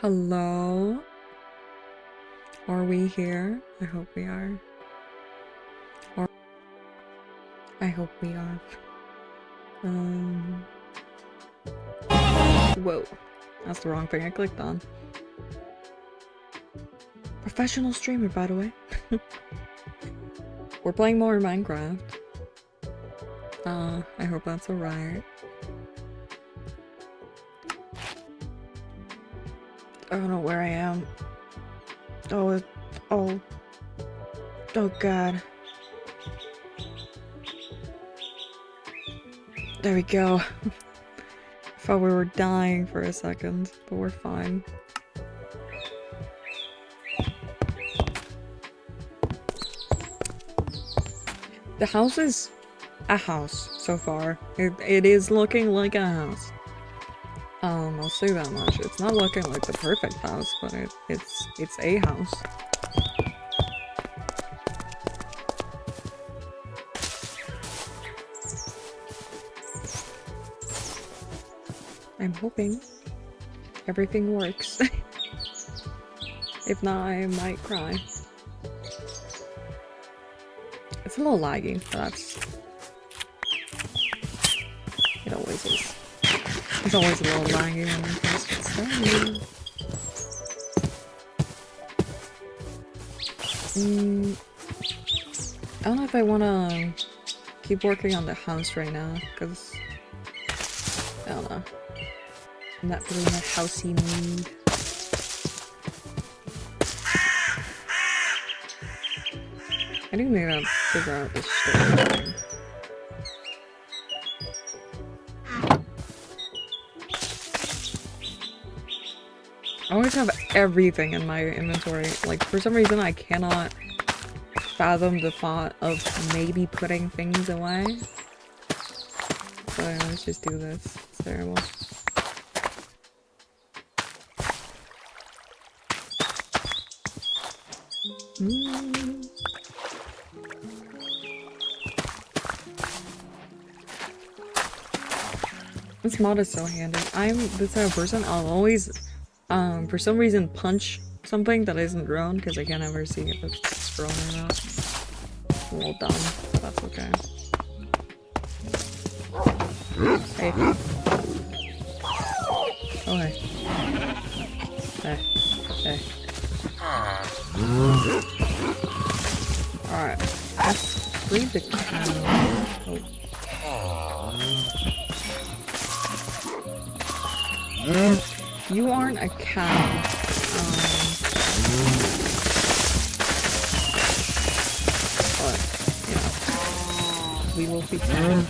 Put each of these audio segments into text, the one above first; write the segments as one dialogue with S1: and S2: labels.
S1: Hello? Are we here? I hope we are. Or I hope we are. Whoa. That's the wrong thing I clicked on. Professional streamer, by the way. We're playing more Minecraft. I hope that's alright. I don't know where I am. Oh god. There we go. I thought we were dying for a second, but we're fine. The house is a house so far. It is looking like a house. I'll say that much. It's not looking like the perfect house, but it's a house. I'm hoping everything works. If not, I might cry. It's a little laggy, but that's... It always is. It's always a little laggy when we first get started. I don't know if I wanna keep working on the house right now, because... I don't know. I'm not really in a housey mood. I do need to figure out this story thing. I always have everything in my inventory. Like, for some reason I cannot fathom the thought of maybe putting things away. So let's just do this. It's terrible. This mod is so handy. I'm the type of person I'll always, for some reason punch something that isn't drawn because I can't ever see if it's drawn or not. It's a little dumb, but that's okay. Hey. Oh, hey. Hey. Hey. Alright. Let's free the cow. Oh. You aren't a cow. But, you know, we will be fine.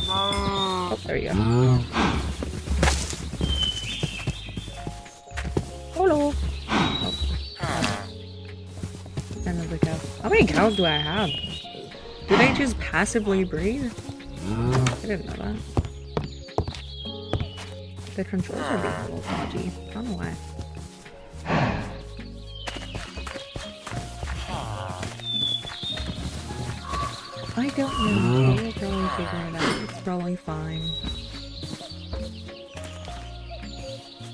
S1: Oh, there you go. Hello. Oh. Another cow. How many cows do I have? Do they just passively breed? I didn't know that. The controls are being a little dodgy. I don't know why. I don't know. We'll probably figure it out. It's probably fine.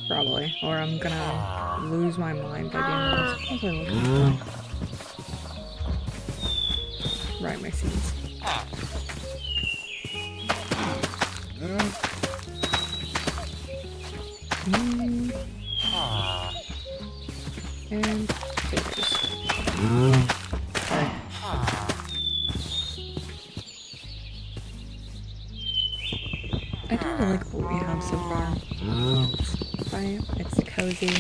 S1: Probably. Or I'm gonna lose my mind by the end of this. Hopefully it'll be fine. Right, my seeds. And figures. Okay. I do like what we have so far. Right? It's cozy.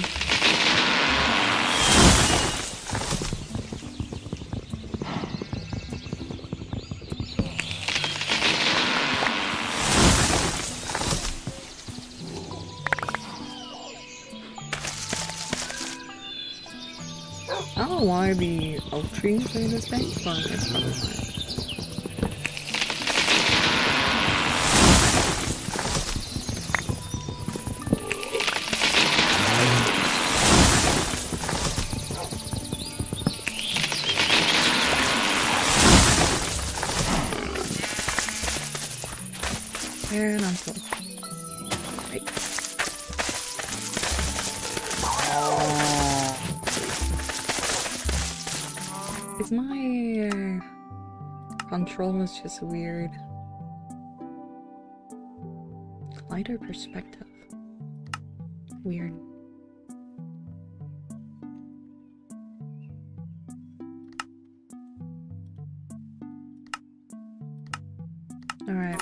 S1: I don't know why the oak trees are this thing, but it's probably fine. And I'm full. Right. Is my control is just weird. Lighter perspective. Weird. Alright.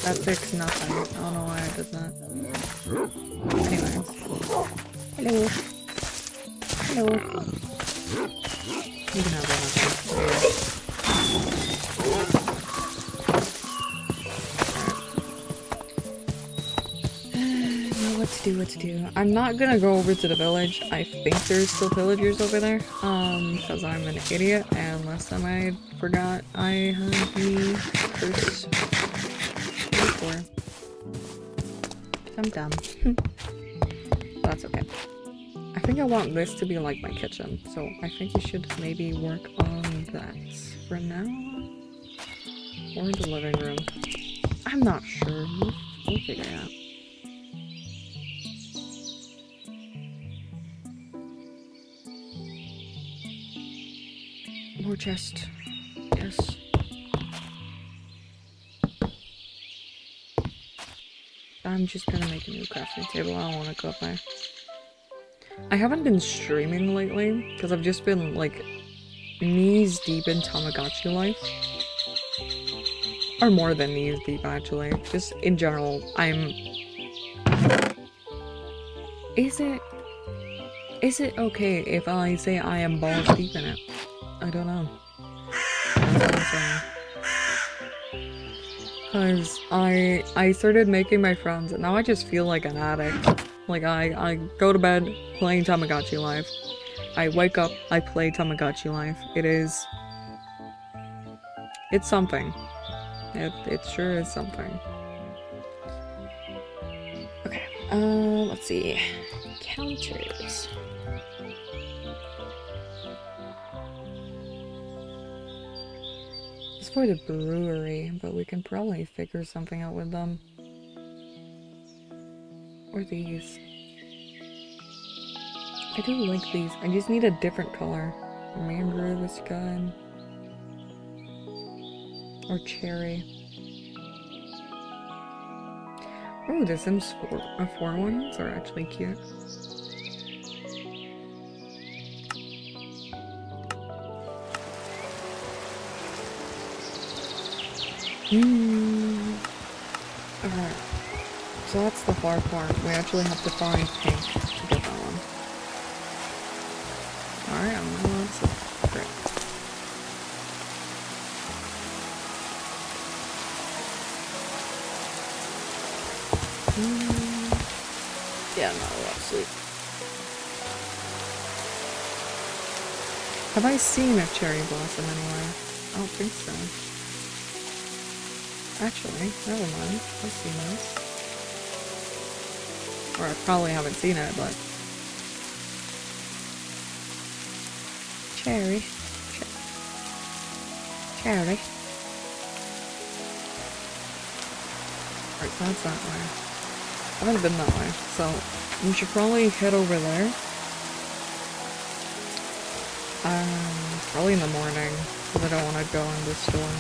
S1: That fixed nothing. I don't know why I did that. Anyways. Hello. Hello. You can have one of them. What to do. I'm not gonna go over to the village. I think there's still villagers over there. Because I'm an idiot, and last time I forgot I had the curse before. I'm dumb. That's okay. I think I want this to be like my kitchen, so I think you should maybe work on that for now. Or the living room. I'm not sure. We'll figure it out. More chest. Yes. I'm just gonna make a new crafting table. I don't want to go up there. I haven't been streaming lately because I've just been like knees deep in Tamagotchi life. Or more than knees deep actually. Just in general, I'm... Is it okay if I say I am balls deep in it? I don't know. That's what I'm saying. Cause I started making my friends and now I just feel like an addict. Like I go to bed playing Tamagotchi Life. I wake up, I play Tamagotchi Life. It's something. It sure is something. Okay, let's see. Counters. It's for the brewery, but we can probably figure something out with them. Or these. I do like these. I just need a different color. Mangrove is good. Or cherry. Oh, the Sims 4 ones are actually cute. Alright. So that's the far part. We actually have to find pink to get that one. Alright, I'm gonna see. Great. Yeah, no, that's sweet. Have I seen a cherry blossom anywhere? I don't think so. Actually, never mind. I've seen this. Or I probably haven't seen it, but... Cherry. Cherry. Right, that's that way. I haven't been that way, so we should probably head over there. Probably in the morning, because I don't want to go in the storm.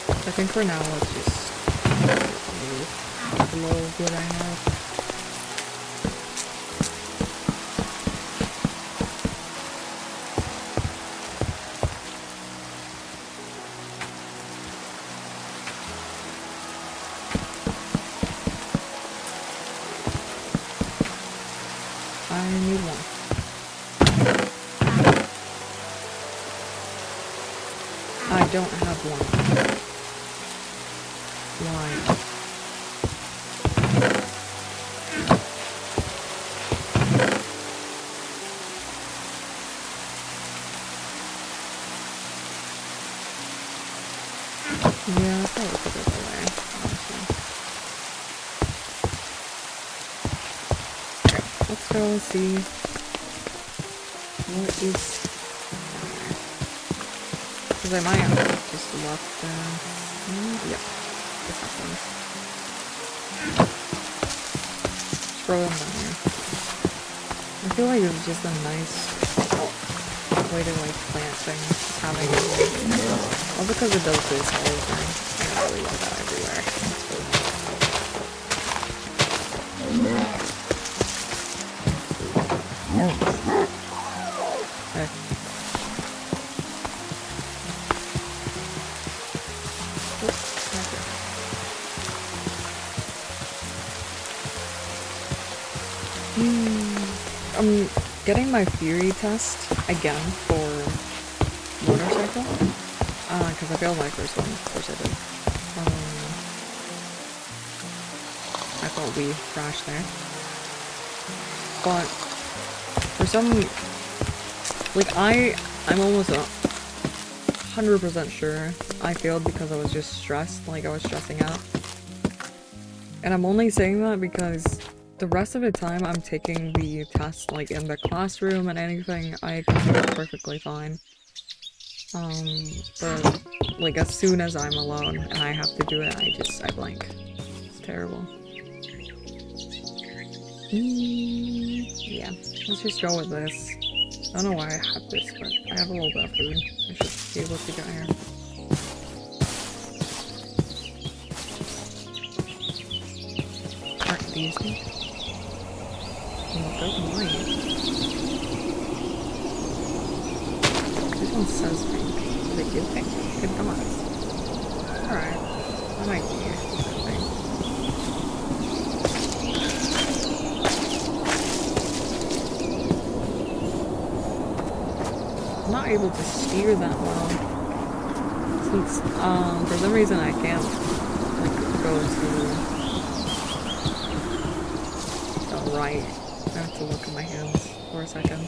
S1: I think for now, let's just blow what I have. I need one. I don't have one. Why? Yeah, I'll probably put it away, honestly. Okay, let's go and see what is Because I might have just left yep. This happens. Throw them down here. I feel like it's just a nice way to like plant things. Just having it. All because it does this whole thing. I don't really want that everywhere. Okay. I'm getting my theory test again for motorcycle, because I failed my first one. Of course I did. I thought we crashed there, but for some, like I'm almost 100% sure I failed because I was just stressed, like I was stressing out. And I'm only saying that because the rest of the time I'm taking the test like in the classroom and anything, I can do it perfectly fine. But like as soon as I'm alone and I have to do it, I blank. It's terrible. Yeah, let's just go with this. I don't know why I have this, but I have a little bit of food. I should be able to get here. Alright, these things. This one says pink. They do pink. Good donuts. Alright. That might be a good thing. I'm not able to steer that well. Since, for some reason I can't, like, go to the right. I have to look at my hands for a second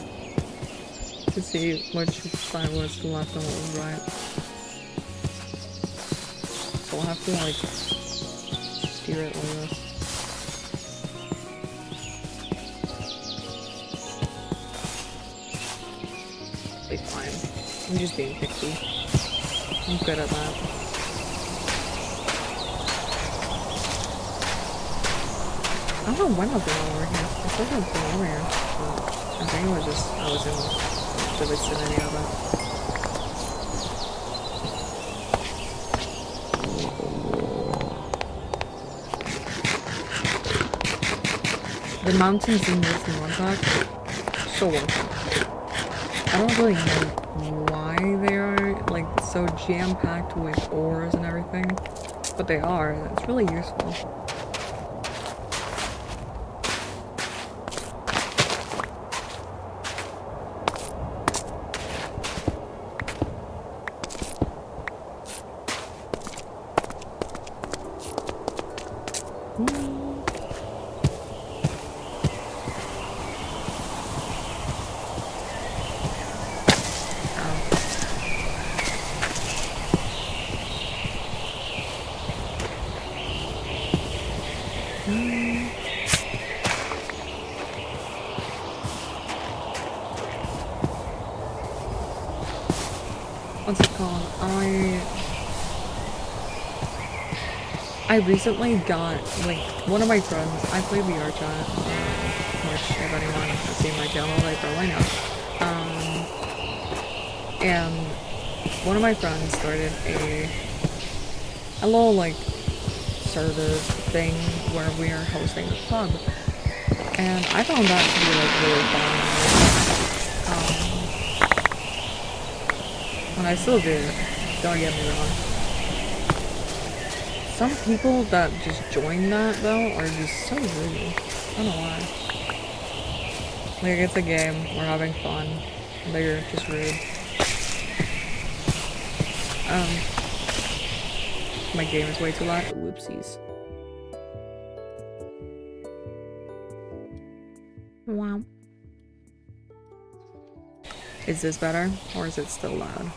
S1: to see which side was the left and what was right. So I'll have to like steer it like this. It'll be fine. I'm just being picky. I'm good at that. I don't know when I've been over here. I thought I've been over here. But I think it was just, I was in the vicinity of it. The mountains in this Montauk, so worth it. I don't really know why they are like so jam-packed with ores and everything, but they are. It's really useful. What's it called? I recently got, like, one of my friends, I play VR chat, which if anyone has seen my channel, they probably know. And one of my friends started a little, like, server thing where we are hosting a club. And I found that to be, like, really fun. And I still do, don't get me wrong. Some people that just join that, though, are just so rude. I don't know why. Like, it's a game, we're having fun, and they're just rude. My game is way too loud. Whoopsies. Wow. Is this better, or is it still loud?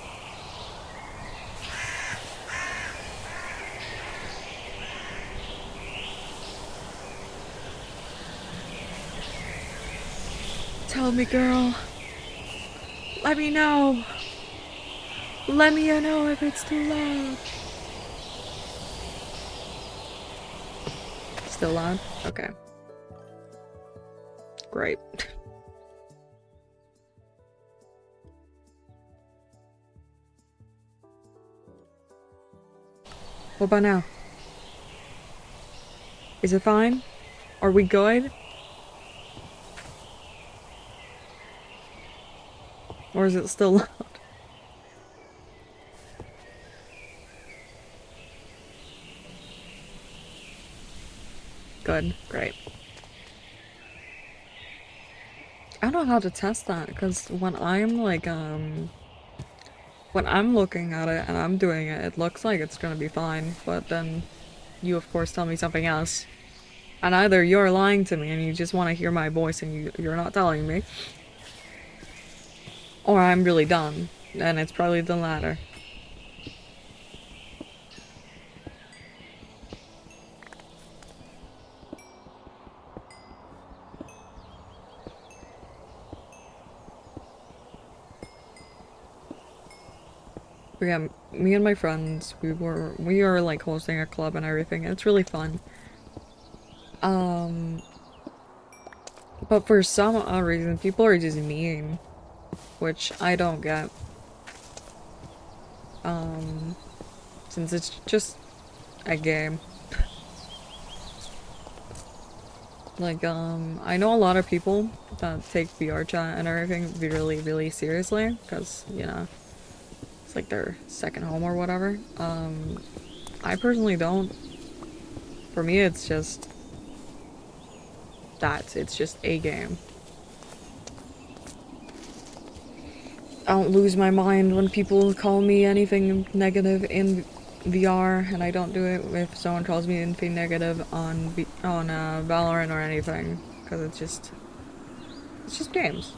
S1: Tell me, girl. Let me know. Let me know if it's too loud. Still loud? Okay. Great. What about now? Is it fine? Are we good? Or is it still loud? Good. Great. I don't know how to test that, because when I'm like, when I'm looking at it and I'm doing it, it looks like it's gonna be fine, but then you of course tell me something else. And either you're lying to me and you just want to hear my voice and you're not telling me, or I'm really dumb, and it's probably the latter. But yeah, me and my friends, we are like hosting a club and everything, and it's really fun. But for some odd reason, people are just mean, which I don't get. Since it's just a game. Like, I know a lot of people that take VR chat and everything really, really seriously, because, you know, it's like their second home or whatever. I personally don't. For me, it's just that. It's just a game. I don't lose my mind when people call me anything negative in VR, and I don't do it if someone calls me anything negative on Valorant or anything, because it's just games.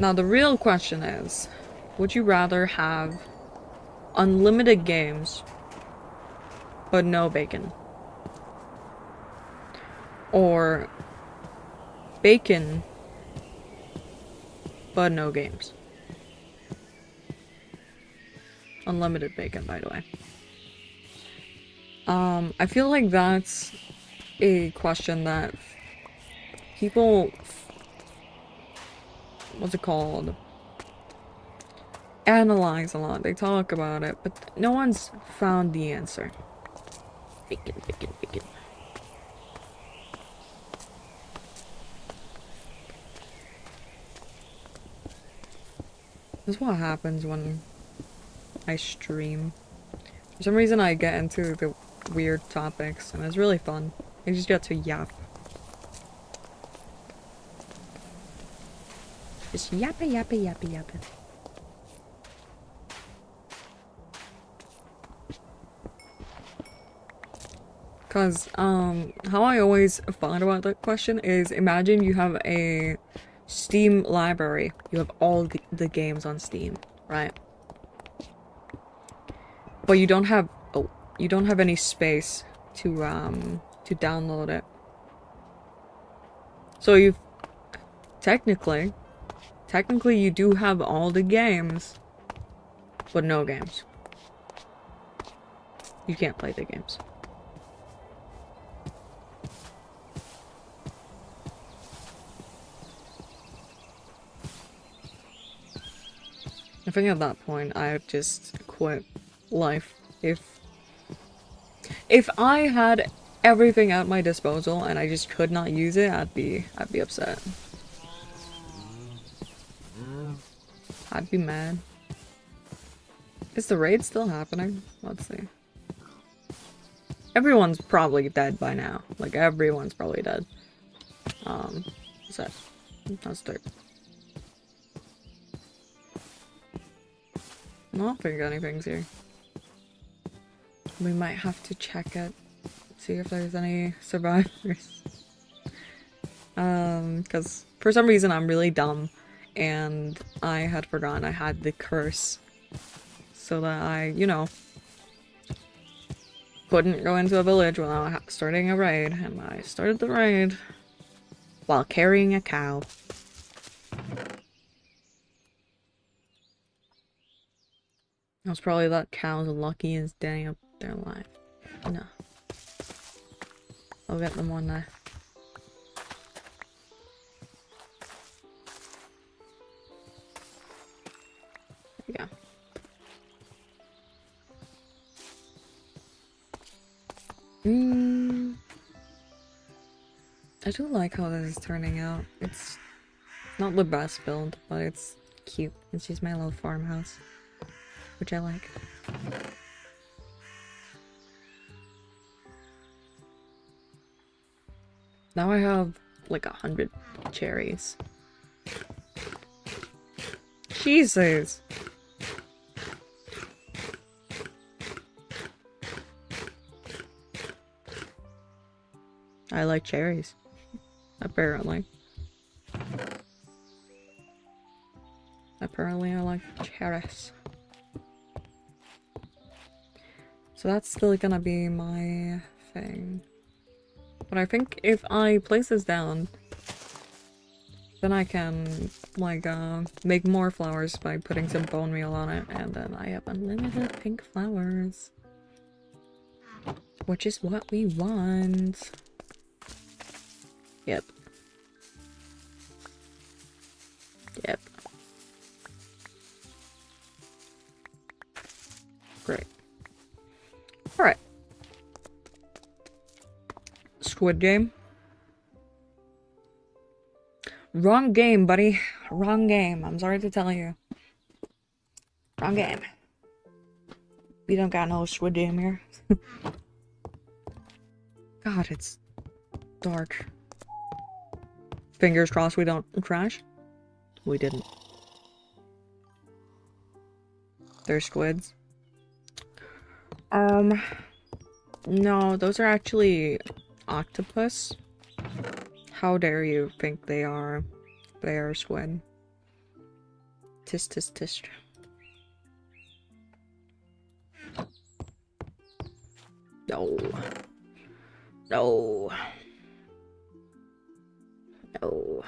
S1: Now the real question is, would you rather have unlimited games but no bacon, or bacon but no games? Unlimited bacon, by the way. I feel like that's a question that people, what's it called, analyze a lot. They talk about it, but no one's found the answer. Bacon, bacon, bacon. This is what happens when I stream. For some reason I get into the weird topics, and it's really fun. I just get to yap. Just yappa yappa yappa yappa. Cause, how I always thought about that question is, imagine you have a Steam library. You have all the games on Steam, right? But you don't have, oh, you don't have any space to download it. So you technically you do have all the games, but no games. You can't play the games. I think at that point I'd just quit life. If I had everything at my disposal and I just could not use it, I'd be upset. I'd be mad. Is the raid still happening? Let's see. Everyone's probably dead by now. Like, everyone's probably dead. What's that? That's dirt. I don't think anything's here. We might have to check it. See if there's any survivors. Because for some reason I'm really dumb. And I had forgotten I had the curse. So that I, you know, couldn't go into a village without starting a raid. And I started the raid while carrying a cow. It's probably that cow's lucky as day up their life. No. I'll get them one day. There we go. I do like how this is turning out. It's not the best build, but it's cute. It's just my little farmhouse, which I like. Now I have like 100 cherries. Jesus! I like cherries. Apparently. Apparently I like cherries. So that's still gonna be my thing. But I think if I place this down, then I can, like, make more flowers by putting some bone meal on it, and then I have unlimited pink flowers. Which is what we want. Yep. Yep. Great. Alright. Squid game. Wrong game, buddy. Wrong game. I'm sorry to tell you. Wrong game. We don't got no squid game here. God, it's dark. Fingers crossed we don't crash. We didn't. They're squids. No, those are actually octopus. How dare you think they are squid. Tisk tisk tisk. No. No. No.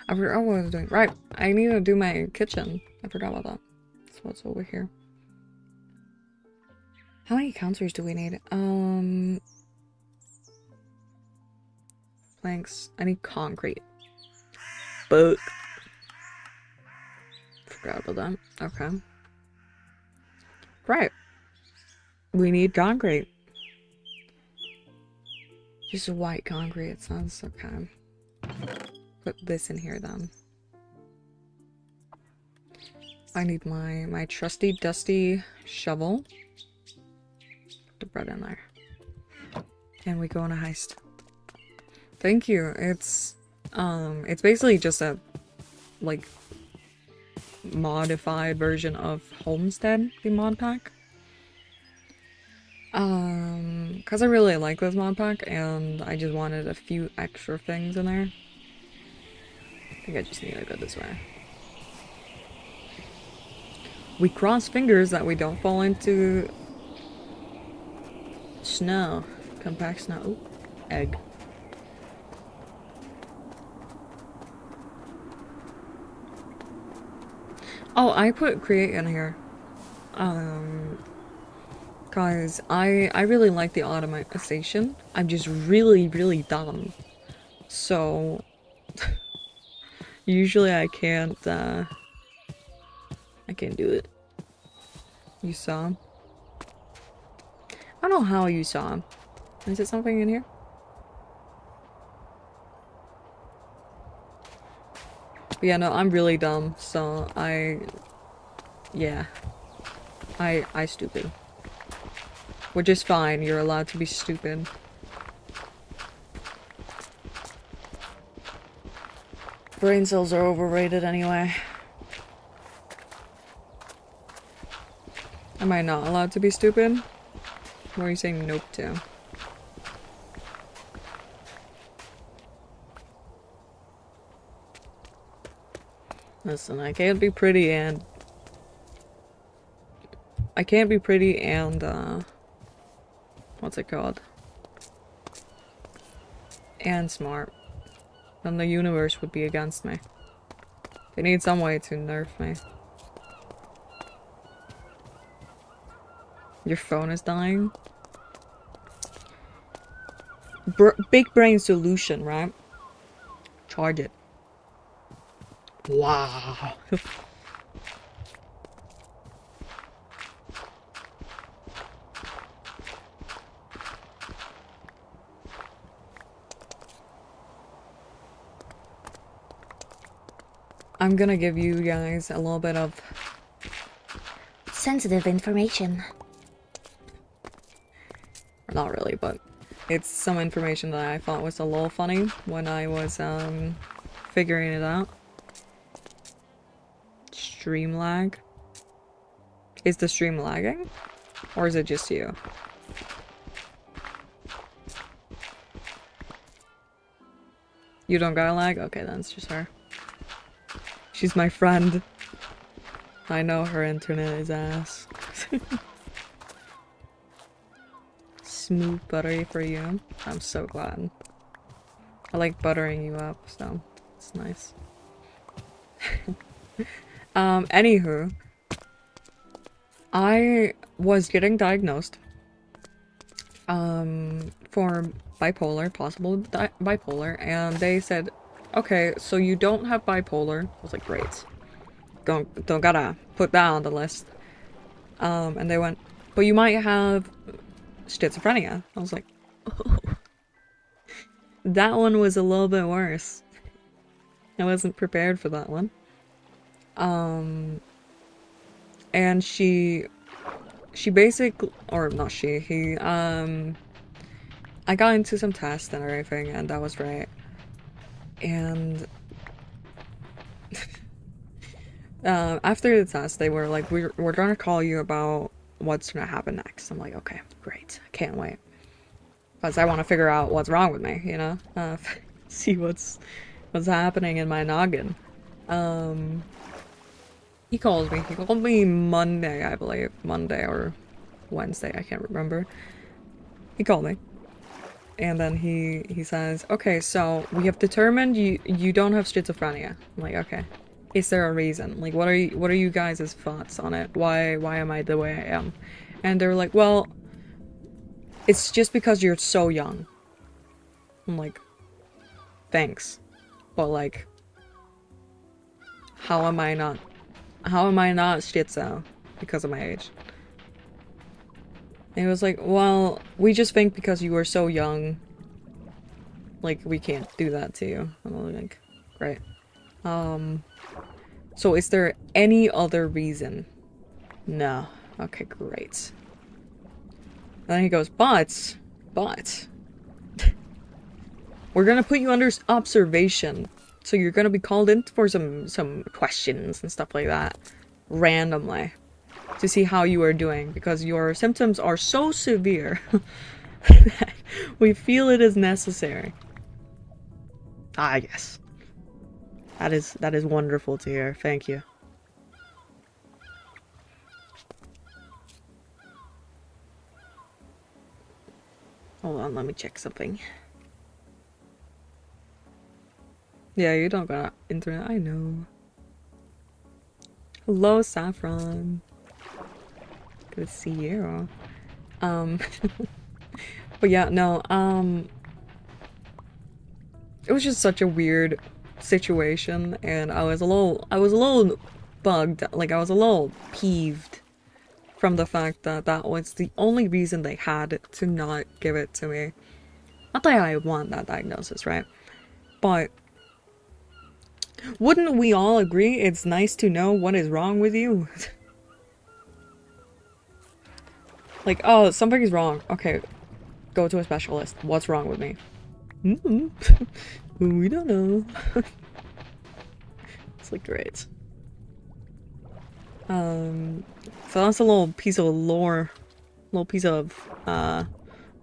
S1: I forgot what I was doing. Right, I need to do my kitchen. I forgot about that. That's what's over here. How many counters do we need? Planks. I need concrete. But forgot about that. Okay. Right. We need concrete. Just white concrete. It sounds okay. Put this in here then. I need my trusty dusty shovel. Put the bread in there. And we go on a heist. Thank you. It's basically just a like modified version of Homestead, the mod pack. Cause I really like this mod pack and I just wanted a few extra things in there. I think I just need to go this way. We cross fingers that we don't fall into snow. Compact snow. Ooh, egg. Oh, I put create in here. Cause I really like the automation. I'm just really dumb. So usually I can't do it. You saw? I don't know how you saw. Is it something in here? But yeah, no, I'm really dumb, so yeah. I stupid. Which is fine, you're allowed to be stupid. Brain cells are overrated anyway. Am I not allowed to be stupid? What are you saying nope to? Listen, I can't be pretty and what's it called? And smart. Then the universe would be against me. They need some way to nerf me. Your phone is dying. Big brain solution, right? Charge it. Wow. I'm gonna give you guys a little bit of sensitive information. Not really, but it's some information that I thought was a little funny when I was figuring it out. Stream lag. Is the stream lagging? Or is it just you? You don't got a lag? Okay, then it's just her. She's my friend. I know her internet is ass. Smooth buttery for you. I'm so glad. I like buttering you up, so it's nice. Anywho, I was getting diagnosed for bipolar, possible bipolar, and they said, okay, so you don't have bipolar. I was like, great. Don't gotta put that on the list. And they went, but you might have schizophrenia. I was like, oh. That one was a little bit worse. I wasn't prepared for that one. And she basically, or not she, he, I got into some tests and everything, and that was right. And after the test, they were like, we're gonna call you about what's gonna happen next. I'm like, okay, great. I can't wait. Because I want to figure out what's wrong with me, you know? See what's happening in my noggin. He called me. He called me Monday, I believe. Monday or Wednesday, I can't remember. He called me. And then he says, okay, so we have determined you don't have schizophrenia. I'm like, okay. Is there a reason? Like, what are you guys' thoughts on it? Why am I the way I am? And they're like, well, it's just because you're so young. I'm like, thanks. But like, how am I not schizo because of my age? And it was like, well, we just think because you were so young, like, we can't do that to you. And I'm like, great. So is there any other reason? No. Okay, great. And then he goes, but, we're gonna put you under observation. So you're gonna be called in for some questions and stuff like that. Randomly. To see how you are doing. Because your symptoms are so severe. That we feel it is necessary. Ah, yes. That is wonderful to hear. Thank you. Hold on, let me check something. Yeah, you don't got internet, I know. Hello, Saffron. Good to see you. But yeah, no, it was just such a weird situation, and I was a little bugged, like I was a little peeved from the fact that that was the only reason they had to not give it to me. Not that I want that diagnosis, right? But wouldn't we all agree it's nice to know what is wrong with you? Like, oh, something's wrong. Okay, go to a specialist. What's wrong with me? We don't know. It's like, great. So that's a little piece of lore. Little piece of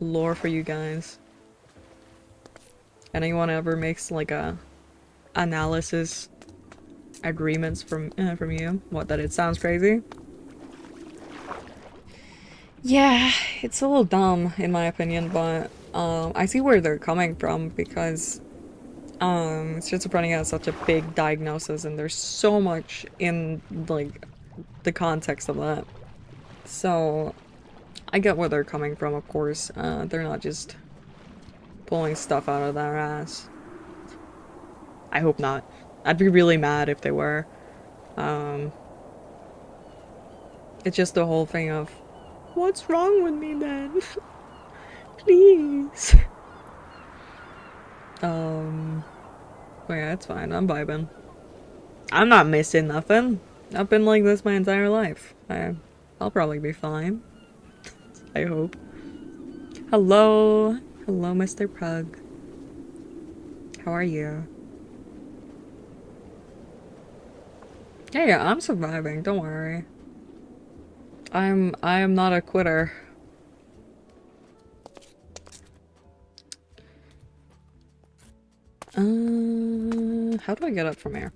S1: lore for you guys. Anyone ever makes like a analysis agreements from you? What, that it sounds crazy? Yeah, it's a little dumb in my opinion, but I see where they're coming from because schizophrenia is such a big diagnosis and there's so much in like the context of that. So I get where they're coming from, of course. They're not just pulling stuff out of their ass. I hope not. I'd be really mad if they were. Um, it's just the whole thing of, what's wrong with me then? Please. But yeah, it's fine. I'm vibing. I'm not missing nothing. I've been like this my entire life. I'll probably be fine. I hope. Hello. Hello, Mr. Pug. How are you? Yeah, I'm surviving. Don't worry. I am not a quitter. How do I get up from here?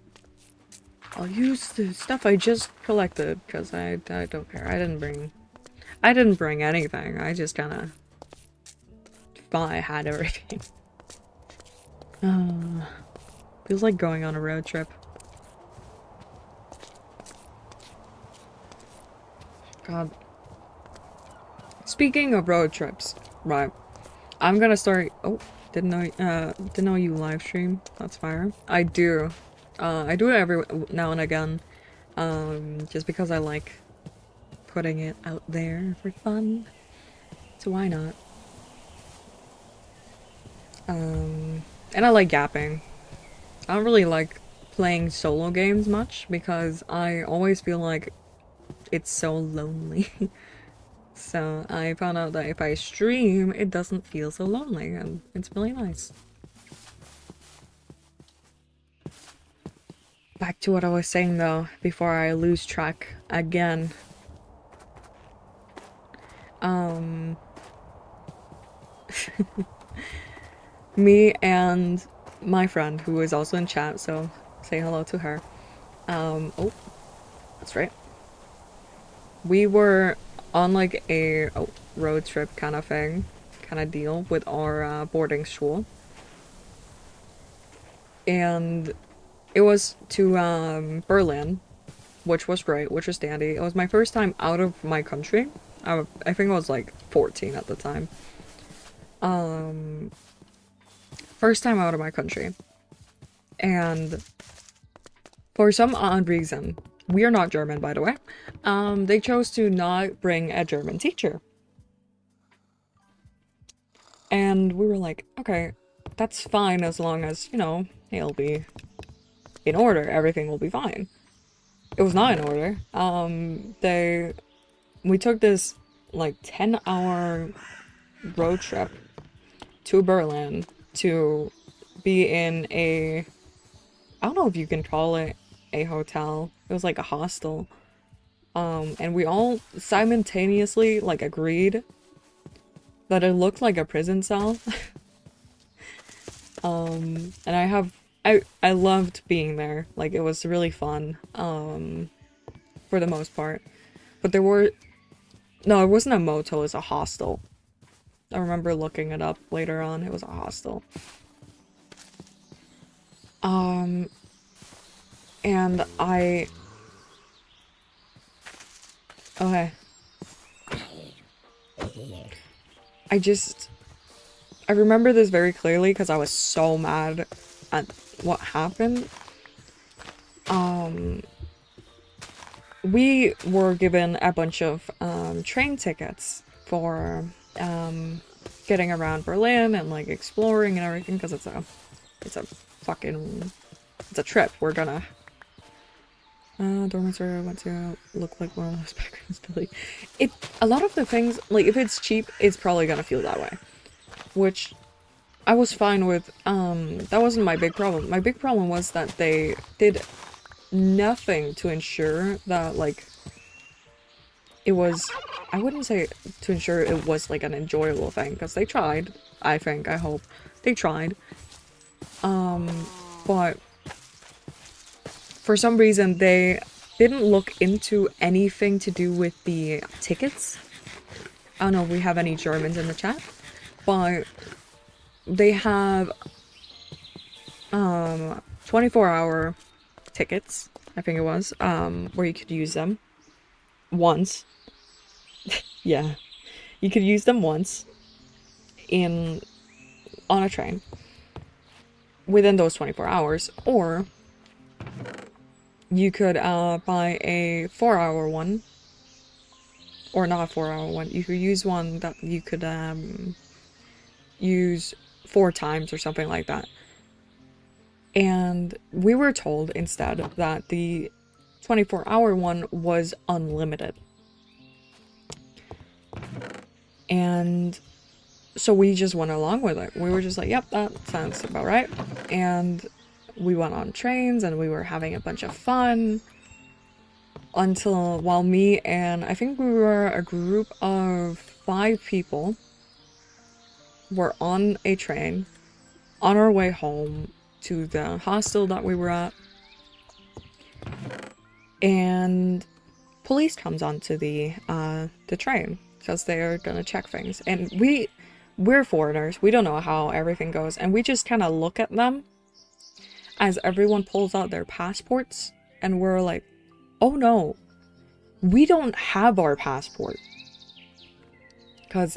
S1: I'll use the stuff I just collected because I don't care. I didn't bring anything. I just kind of thought I had everything. Feels like going on a road trip. God. Speaking of road trips, right? I'm gonna start. Oh, didn't know you live stream. That's fire. I do. I do it every now and again. Just because I like putting it out there for fun. So why not? And I like yapping. I don't really like playing solo games much because I always feel like it's so lonely. So I found out that if I stream, it doesn't feel so lonely, and it's really nice. Back to what I was saying though, before I lose track again. Me and my friend, who is also in chat, so say hello to her. Oh, that's right. We were on like a road trip kind of thing, kind of deal with our boarding school. And it was to Berlin, which was great, which was dandy. It was my first time out of my country. I think I was like 14 at the time. First time out of my country. And for some odd reason, we are not German, by the way, they chose to not bring a German teacher. And we were like, okay, that's fine as long as, you know, he'll be in order. Everything will be fine. It was not in order. We took this like 10-hour road trip to Berlin to be in I don't know if you can call it a hotel. It was like a hostel. And we all simultaneously like agreed that it looked like a prison cell. And I loved being there. Like it was really fun. For the most part. But no, it wasn't a motel, it was a hostel. I remember looking it up later on. It was a hostel. And okay. I remember this very clearly because I was so mad at what happened. We were given a bunch of train tickets for getting around Berlin and like exploring and everything because it's a trip. We're gonna dormitory I went to look like one of those backgrounds, Billy. A lot of the things, like if it's cheap, it's probably gonna feel that way. Which I was fine with. That wasn't my big problem. My big problem was that they did nothing to ensure that like it was, I wouldn't say to ensure it was like an enjoyable thing, because they tried, I hope. They tried. But for some reason they didn't look into anything to do with the tickets. I don't know if we have any Germans in the chat, but they have 24-hour tickets, I think it was, where you could use them once. Yeah. You could use them once on a train within those 24 hours, or you could buy a 4-hour one, or not a 4-hour one. You could use one that you could use 4 times or something like that. And we were told instead that the 24-hour one was unlimited. And so we just went along with it. We were just like, yep, that sounds about right. And we went on trains and we were having a bunch of fun while me and I think we were a group of 5 people were on a train on our way home to the hostel that we were at, and police comes onto the train because they're gonna check things, and we're foreigners, we don't know how everything goes, and we just kind of look at them as everyone pulls out their passports, and we're like, oh no, we don't have our passport, because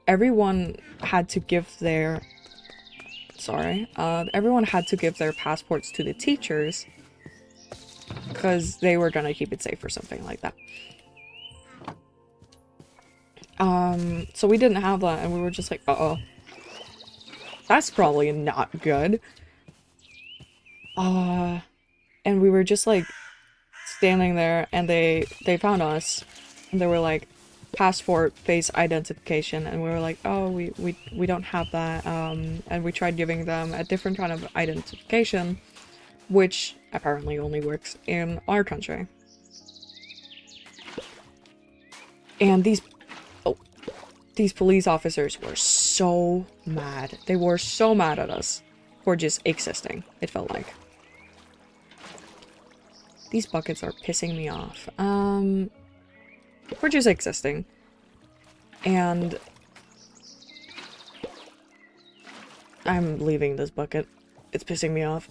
S1: everyone had to give their everyone had to give their passports to the teachers because they were gonna keep it safe or something like that. So we didn't have that, and we were just like, uh-oh, that's probably not good. And we were just like standing there, and they found us, and they were like, passport face identification, and we were like, oh, we don't have that, and we tried giving them a different kind of identification, which apparently only works in our country. And these police officers were so mad. They were so mad at us for just existing, it felt like. These buckets are pissing me off. We're just existing. And I'm leaving this bucket. It's pissing me off.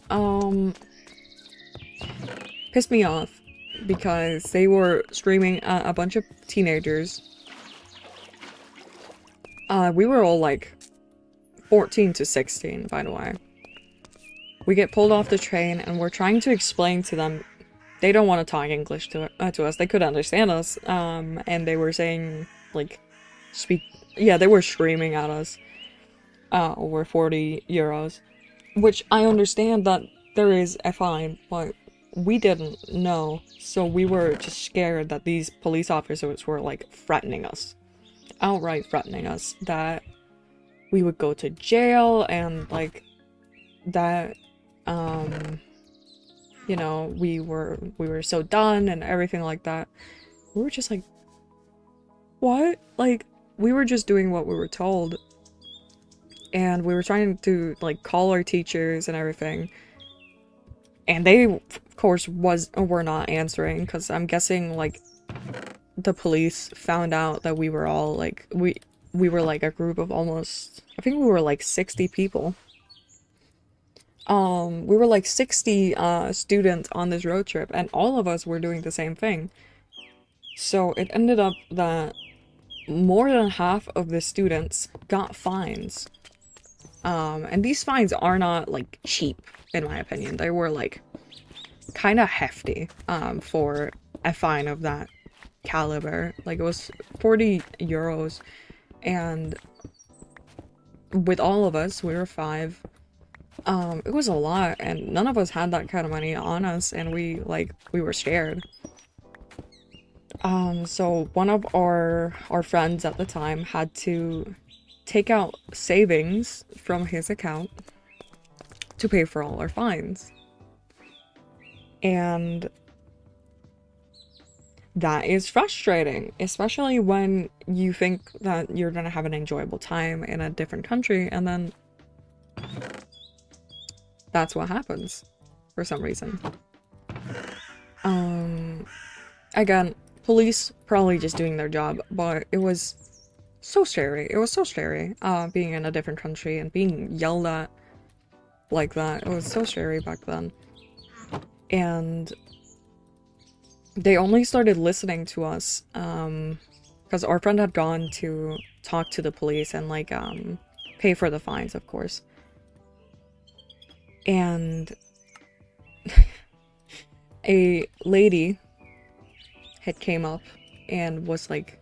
S1: Pissed me off because they were screaming at a bunch of teenagers. We were all like 14 to 16, by the way. We get pulled off the train and we're trying to explain to them. They don't want to talk English to us. They could understand us. And they were saying, like, they were screaming at us. Over 40 euros. Which I understand that there is a fine, but we didn't know. So we were just scared that these police officers were, like, threatening us. Outright threatening us. That we would go to jail and, like, that, you know, we were so done and everything like that. We were just like, what? Like, we were just doing what we were told. And we were trying to, like, call our teachers and everything. And they, of course, were not answering, because I'm guessing, like, the police found out that we were all, like, we were, like, a group of almost, I think we were, like, 60 people. We were like 60 students on this road trip, and all of us were doing the same thing. So it ended up that more than half of the students got fines. And these fines are not, like, cheap, in my opinion. They were, like, kind of hefty, for a fine of that caliber. Like, it was 40 euros, and with all of us, we were 5. It was a lot, and none of us had that kind of money on us, and we were scared. So one of our friends at the time had to take out savings from his account to pay for all our fines. And that is frustrating, especially when you think that you're gonna have an enjoyable time in a different country, and then that's what happens for some reason. Again, police probably just doing their job, but it was so scary. It was so scary, being in a different country and being yelled at like that. It was so scary back then. And they only started listening to us, Because our friend had gone to talk to the police and, like, pay for the fines, of course. And a lady had came up and was, like,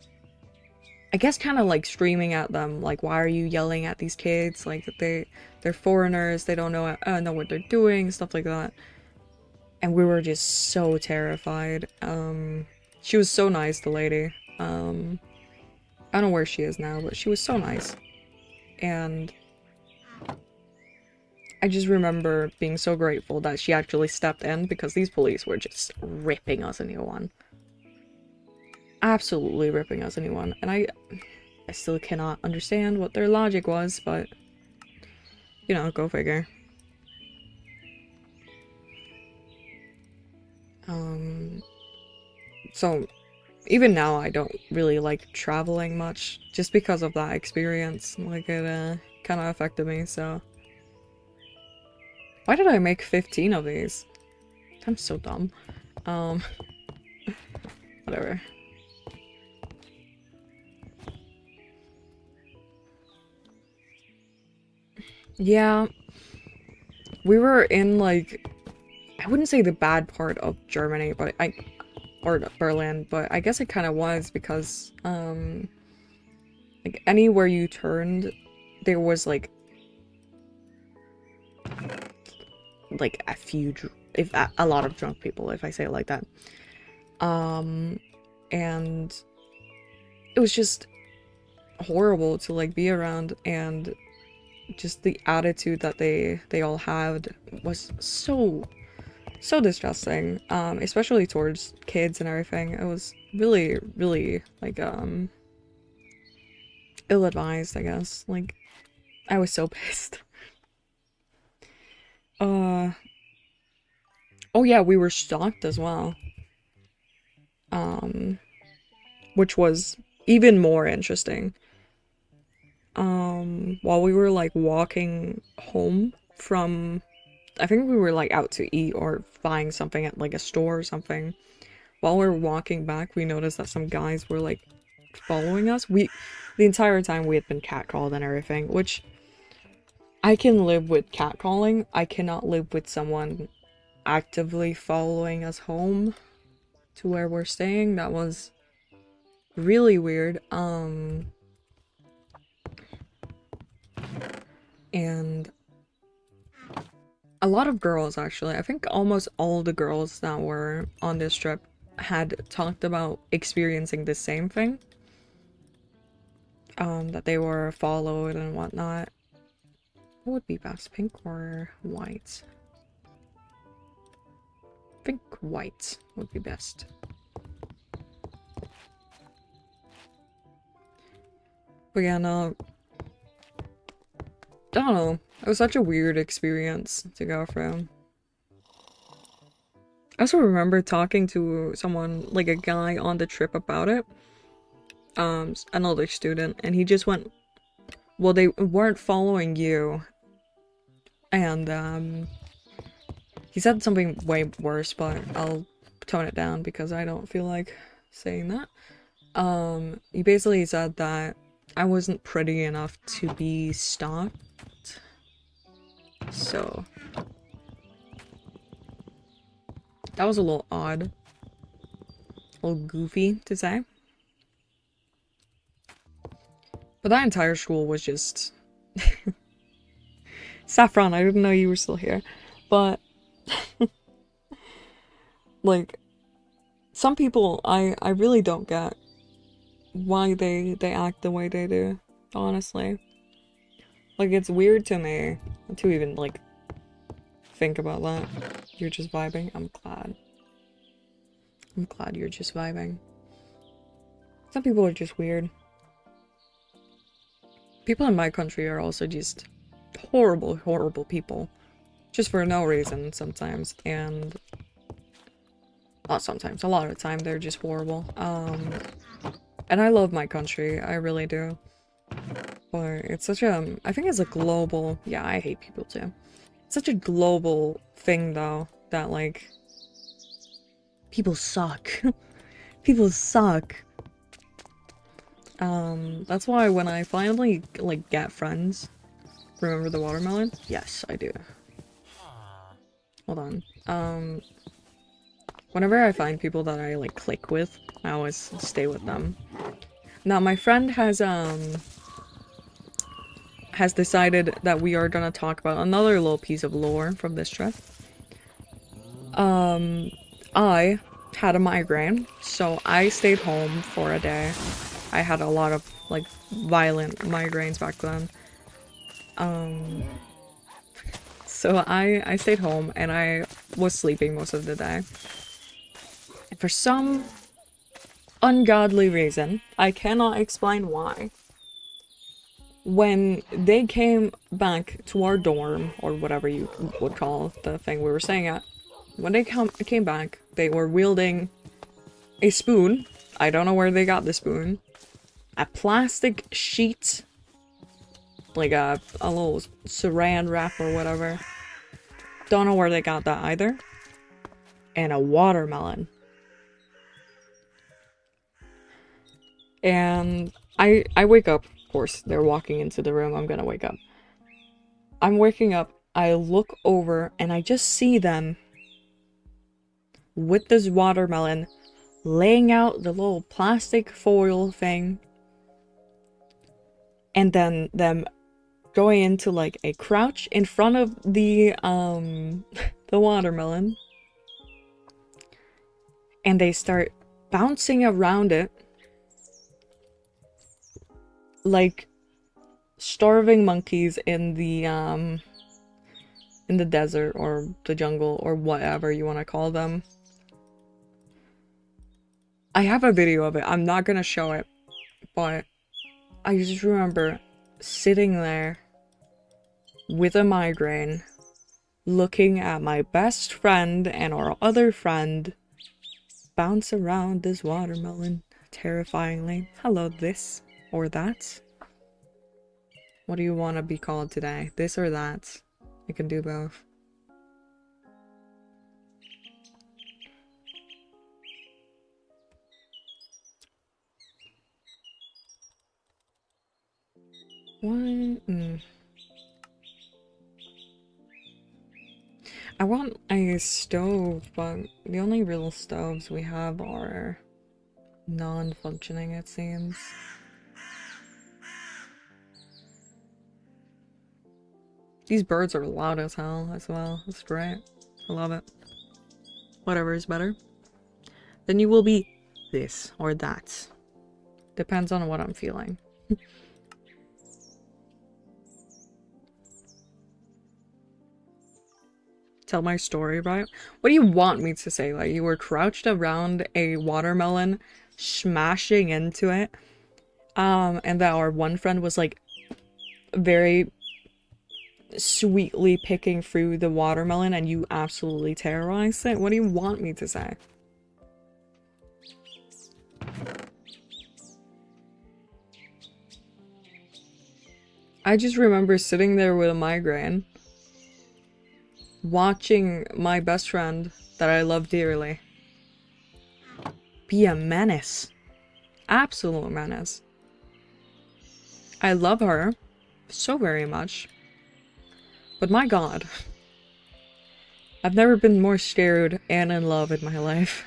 S1: I guess kind of, like, screaming at them, like, why are you yelling at these kids? Like, they're foreigners, they don't know what they're doing, stuff like that. And we were just so terrified. She was so nice, the lady. I don't know where she is now, but she was so nice. And I just remember being so grateful that she actually stepped in, because these police were just ripping us a new one. Absolutely ripping us a new one. And I still cannot understand what their logic was, but, you know, go figure. So even now I don't really like traveling much, just because of that experience. Like, it kind of affected me, so. Why did I make 15 of these? I'm so dumb. Whatever. Yeah, we were in, like, I wouldn't say the bad part of Germany, but or Berlin, but I guess it kind of was, because, like, anywhere you turned, there was, like a few, if a lot of drunk people, if I say it like that. And it was just horrible to, like, be around, and just the attitude that they all had was so disgusting, especially towards kids and everything. It was really, really, like, ill-advised, I guess. Like, I was so pissed. Oh yeah, we were stalked as well. Which was even more interesting. While we were, like, walking home from, I think we were, like, out to eat or buying something at, like, a store or something. While we were walking back, we noticed that some guys were, like, following us. The entire time we had been catcalled and everything, which I can live with catcalling. I cannot live with someone actively following us home to where we're staying. That was really weird. And a lot of girls, actually, I think almost all the girls that were on this trip had talked about experiencing the same thing. That they were followed and whatnot. What would be best, pink or white? I think white would be best. But yeah, no, I don't know. It was such a weird experience to go through. I also remember talking to someone, like a guy on the trip, about it. Another student, and he just went, well, they weren't following you. And, he said something way worse, but I'll tone it down because I don't feel like saying that. He basically said that I wasn't pretty enough to be stalked. So that was a little odd. A little goofy to say. But that entire school was just... Saffron, I didn't know you were still here. But... like... some people, I really don't get why they act the way they do, honestly. Like, it's weird to me to even, like, think about that. You're just vibing? I'm glad. I'm glad you're just vibing. Some people are just weird. People in my country are also just horrible, horrible people. Just for no reason sometimes, and... not sometimes, a lot of the time they're just horrible. And I love my country, I really do. But it's such a, I think it's a global, yeah, I hate people too. It's such a global thing though, that like, people suck. People suck. That's why when I finally, like, get friends, remember the watermelon? Yes, I do. Hold on. Whenever I find people that I, like, click with, I always stay with them. Now, my friend has decided that we are gonna talk about another little piece of lore from this trip. I had a migraine, so I stayed home for a day. I had a lot of, like, violent migraines back then. So I stayed home and I was sleeping most of the day. And for some ungodly reason, I cannot explain why, when they came back to our dorm, or whatever you would call the thing we were staying at, when they came back, they were wielding a spoon. I don't know where they got the spoon. A plastic sheet, like a little saran wrap or whatever. Don't know where they got that either. And a watermelon. And I wake up, of course, they're walking into the room, I'm gonna wake up. I'm waking up, I look over, and I just see them with this watermelon, laying out the little plastic foil thing, and then them going into, like, a crouch in front of the the watermelon, and they start bouncing around it like starving monkeys in the desert or the jungle or whatever you want to call them. I have a video of it. I'm not gonna show it, but I just remember sitting there with a migraine, looking at my best friend and our other friend bounce around this watermelon terrifyingly. Hello, this or that. What do you want to be called today? This or that? I can do both. What? I want a stove, but the only real stoves we have are non-functioning, it seems. These birds are loud as hell as well. That's great. I love it. Whatever is better. Then you will be this or that. Depends on what I'm feeling. Tell my story, right? What do you want me to say? Like, you were crouched around a watermelon, smashing into it, and that our one friend was, like, very sweetly picking through the watermelon and you absolutely terrorized it? What do you want me to say? I just remember sitting there with a migraine, watching my best friend that I love dearly be a menace. Absolute menace. I love her so very much. But my god. I've never been more scared and in love in my life.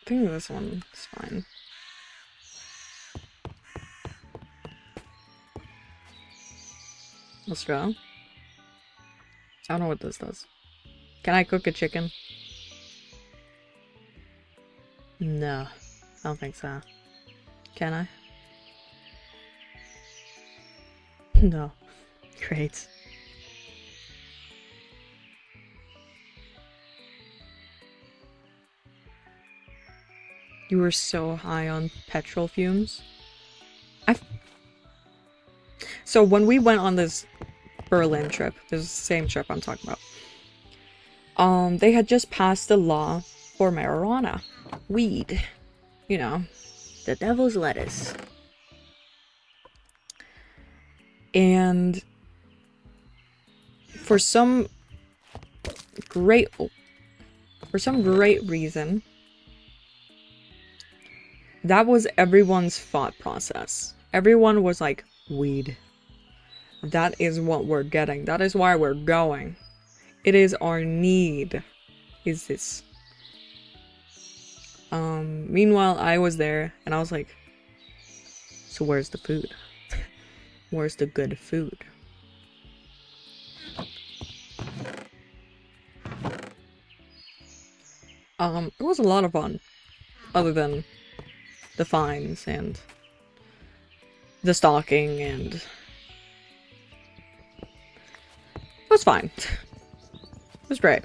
S1: I think this one is fine. Let's go. I don't know what this does. Can I cook a chicken? No. I don't think so. Can I? No. Great. You were so high on petrol fumes? So when we went on this Berlin trip, this is the same trip I'm talking about, they had just passed a law for marijuana. Weed. You know, the devil's lettuce. And for some for some great reason, that was everyone's thought process. Everyone was like, weed. That is what we're getting. That is why we're going. It is our need. Is this. Meanwhile, I was there and I was like, so where's the food? Where's the good food? It was a lot of fun. Other than the fines and the stalking and... It was fine. It was great.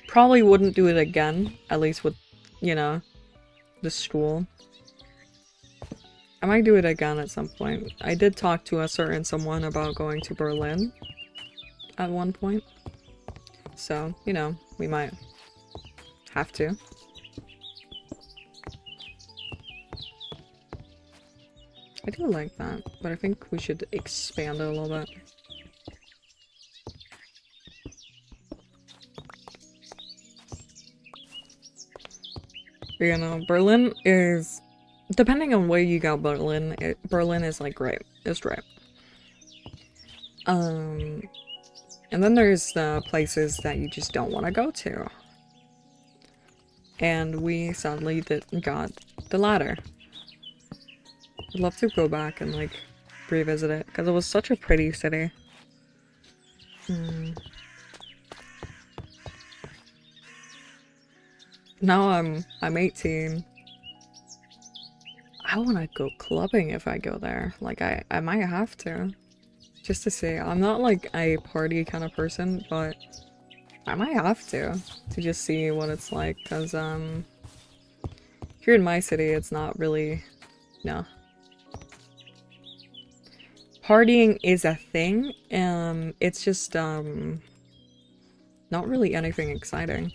S1: Probably wouldn't do it again, at least with, you know, the school. I might do it again at some point. I did talk to a certain someone about going to Berlin at one point. So, you know, we might have to. I do like that, but I think we should expand it a little bit. You know, Berlin is... Depending on where you go, Berlin is like great. It's great. And then there's the places that you just don't want to go to. And we sadly got the latter. I'd love to go back and like revisit it because it was such a pretty city. Now I'm 18. I want to go clubbing if I go there. Like I might have to. Just to say, I'm not like a party kind of person, but I might have to just see what it's like, because here in my city it's not really, no. Partying is a thing, it's just not really anything exciting.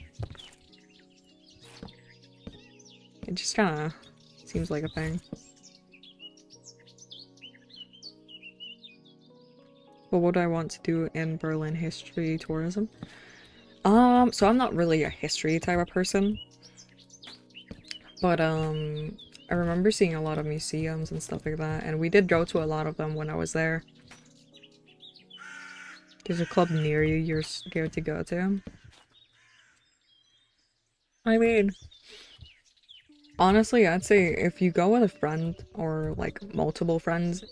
S1: It just kind of seems like a thing. But what do I want to do in Berlin? History tourism? So I'm not really a history type of person. But I remember seeing a lot of museums and stuff like that, and we did go to a lot of them when I was there. There's a club near you you're scared to go to? I mean, honestly, I'd say if you go with a friend or like multiple friends,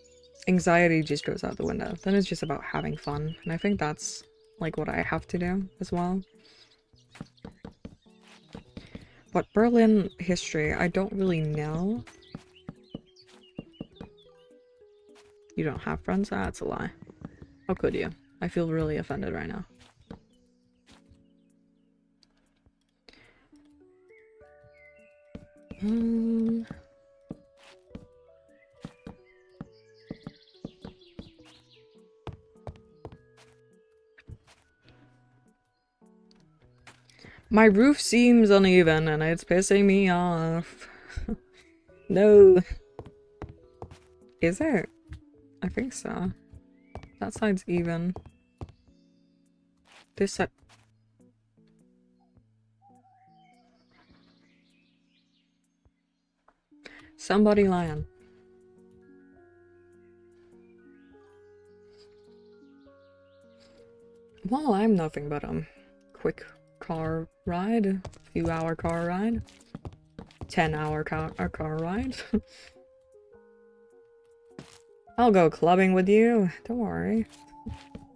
S1: anxiety just goes out the window. Then it's just about having fun, and I think that's like what I have to do as well. But Berlin history, I don't really know. You don't have friends? That's a lie. How could you? I feel really offended right now. My roof seems uneven and it's pissing me off. No. Is it? I think so. That side's even. This side. Somebody lying. Well, I'm nothing but quick car ride, a few hour car ride, 10-hour car ride. I'll go clubbing with you, don't worry.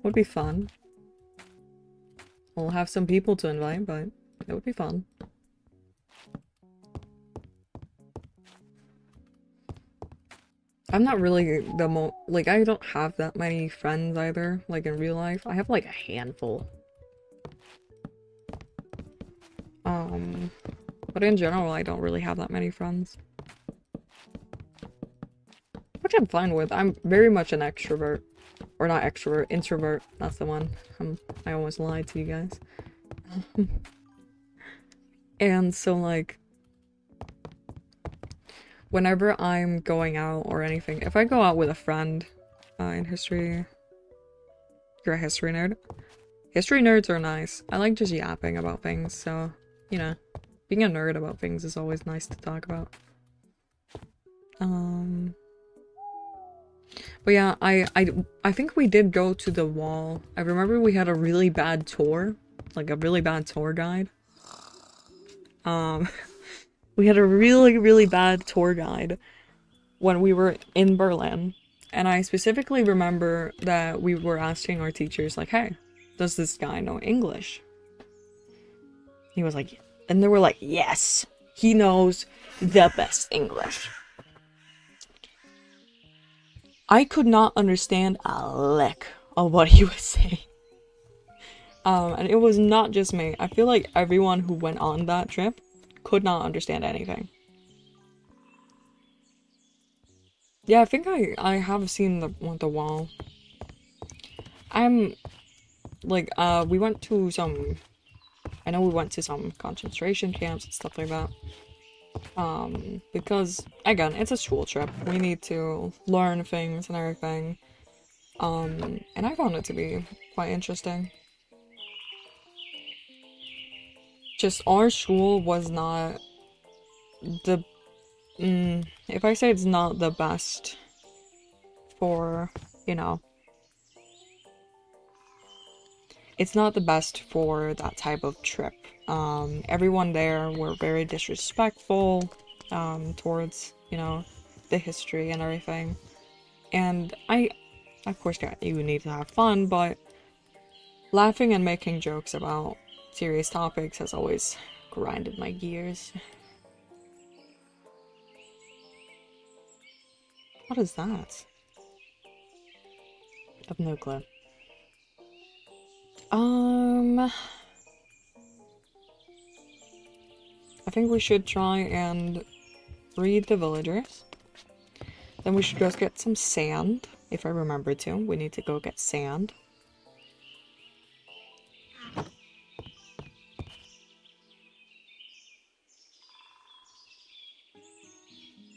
S1: Would be fun. We'll have some people to invite, but it would be fun. I'm not really the like, I don't have that many friends either, like in real life. I have like a handful. But in general, I don't really have that many friends. Which I'm fine with. I'm very much an extrovert. Or not extrovert, introvert. That's the one. I almost lied to you guys. And so, like, whenever I'm going out or anything, if I go out with a friend in history, you're a history nerd, History nerds are nice. I like just yapping about things, so, you know, being a nerd about things is always nice to talk about. But yeah, I think we did go to the wall. I remember we had a really bad tour, like a really bad tour guide. We had a really, really bad tour guide when we were in Berlin. And I specifically remember that we were asking our teachers, like, hey, does this guy know English? He was like, and they were like, yes, he knows the best English. I could not understand a lick of what he was saying. And it was not just me. I feel like everyone who went on that trip could not understand anything. Yeah, I think I have seen the wall. I'm like we went to some, I know we went to some concentration camps and stuff like that. Because again, it's a school trip. We need to learn things and everything. And I found it to be quite interesting. Just our school was not the if I say it's not the best for, you know, it's not the best for that type of trip. Everyone there were very disrespectful towards, you know, the history and everything. And I, of course, you need to have fun, but laughing and making jokes about serious topics has always grinded my gears. What is that? I have no clue. I think we should try and breed the villagers. Then we should just get some sand, if I remember to. We need to go get sand.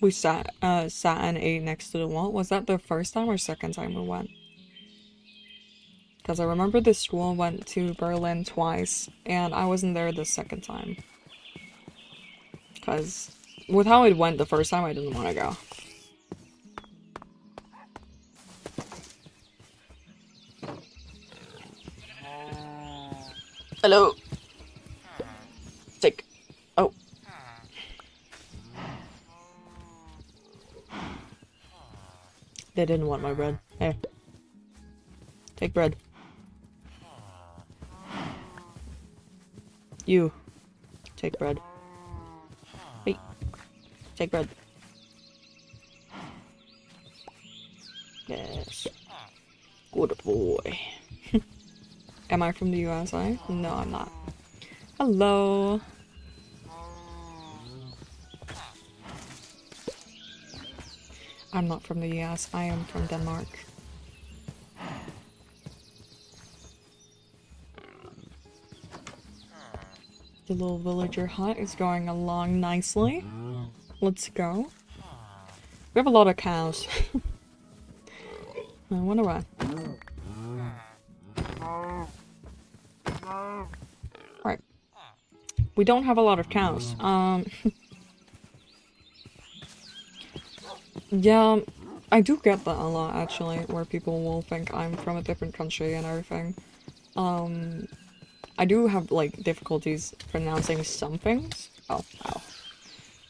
S1: We sat and ate next to the wall. Was that the first time or second time we went? Because I remember the school went to Berlin twice, and I wasn't there the second time. Because with how it went the first time, I didn't want to go. Hello. Take. Oh. They didn't want my bread. Hey. Take bread. You. Take bread. Hey. Take bread. Yes. Good boy. Am I from the USA? No, I'm not. Hello. I'm not from the US. I am from Denmark. The little villager hut is going along nicely. Let's go. We have a lot of cows. I wonder why. Right. We don't have a lot of cows. Yeah, I do get that a lot actually, where people will think I'm from a different country and everything. I do have like difficulties pronouncing some things. Oh, wow.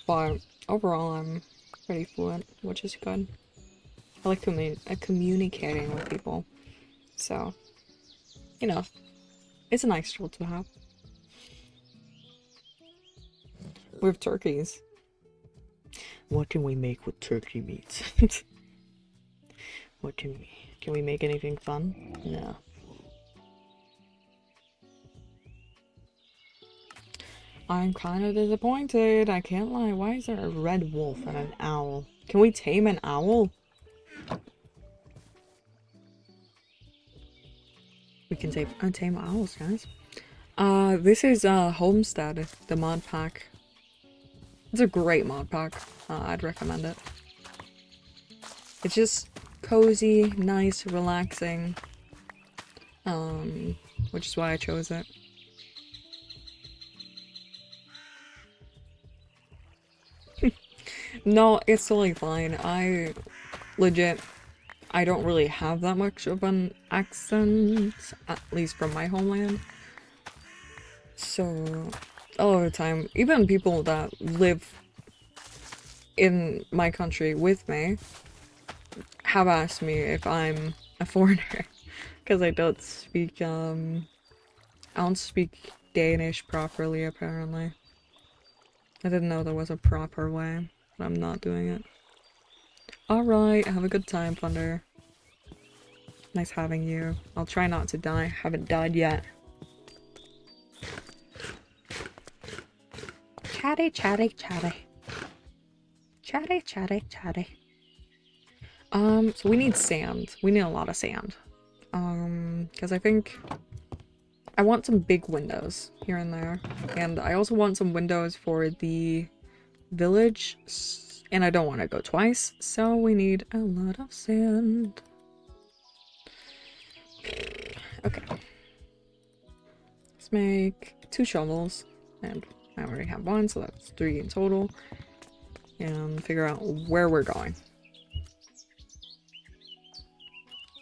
S1: But overall I'm pretty fluent, which is good. I like communicating with people. So, you know, it's a nice tool to have. We have turkeys. What can we make with turkey meat? What can we make anything fun? No. I'm kind of disappointed, I can't lie. Why is there a red wolf and an owl? Can we tame an owl? We can tame owls, guys. This is Homestead, the mod pack. It's a great mod pack. I'd recommend it. It's just cozy, nice, relaxing. which is why I chose it. No, it's totally fine. I don't really have that much of an accent, at least from my homeland. So, a lot of the time, even people that live in my country with me have asked me if I'm a foreigner, because I don't speak, I don't speak Danish properly, apparently. I didn't know there was a proper way, but I'm not doing it. Alright, have a good time, Thunder. Nice having you. I'll try not to die. Haven't died yet. Chatty, chatty, chatty. Chatty, chatty, chatty. So we need sand. We need a lot of sand. Because I think I want some big windows here and there. And I also want some windows for the village. And I don't want to go twice, so we need a lot of sand. Okay. Let's make 2 shovels. And I already have 1, so that's 3 in total. And figure out where we're going.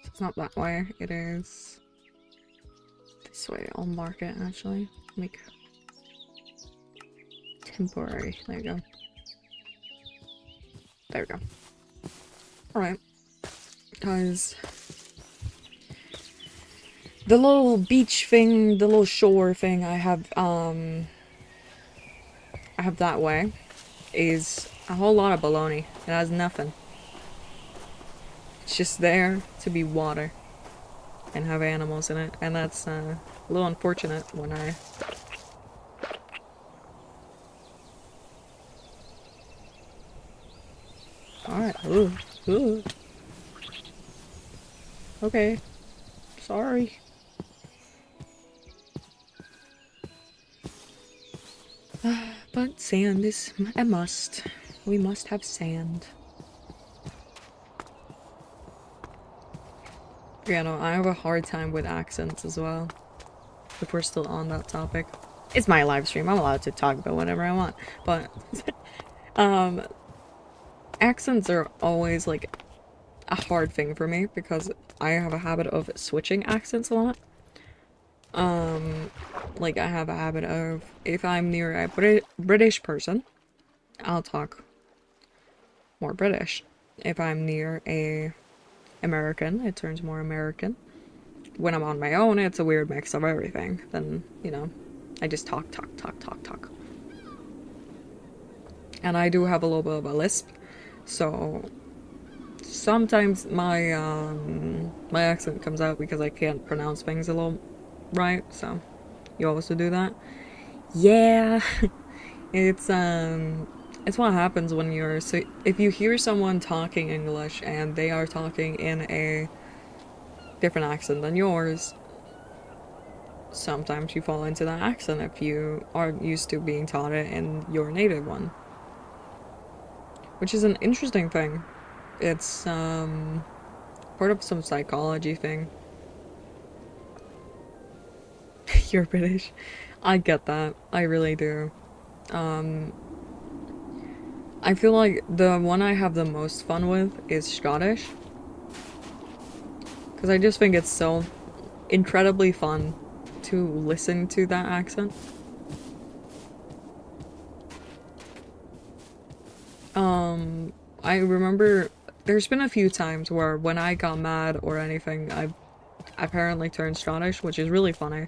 S1: It's not that way, it is this way. I'll mark it actually. Make temporary. There you go. There we go. Alright. Because the little beach thing, the little shore thing I have that way is a whole lot of baloney. It has nothing. It's just there to be water and have animals in it, and that's a little unfortunate when I... Alright, ooh. Okay. Sorry. But sand is a must. We must have sand. Yeah, no, I have a hard time with accents as well. If we're still on that topic. It's my live stream, I'm allowed to talk about whatever I want. But, accents are always, like, a hard thing for me because I have a habit of switching accents a lot. Like, I have a habit of, if I'm near a British person, I'll talk more British. If I'm near a American, it turns more American. When I'm on my own, it's a weird mix of everything. Then, you know, I just talk. And I do have a little bit of a lisp, so sometimes my my accent comes out because I can't pronounce things a little right, so you also do that. Yeah. It's what happens when you're, so if you hear someone talking English and they are talking in a different accent than yours, sometimes you fall into that accent if you aren't used to being taught it in your native one. Which is an interesting thing. It's part of some psychology thing. You're British. I get that. I really do. I feel like the one I have the most fun with is Scottish. Because I just think it's so incredibly fun to listen to that accent. I remember there's been a few times where when I got mad or anything, I've apparently turned Scottish, which is really funny.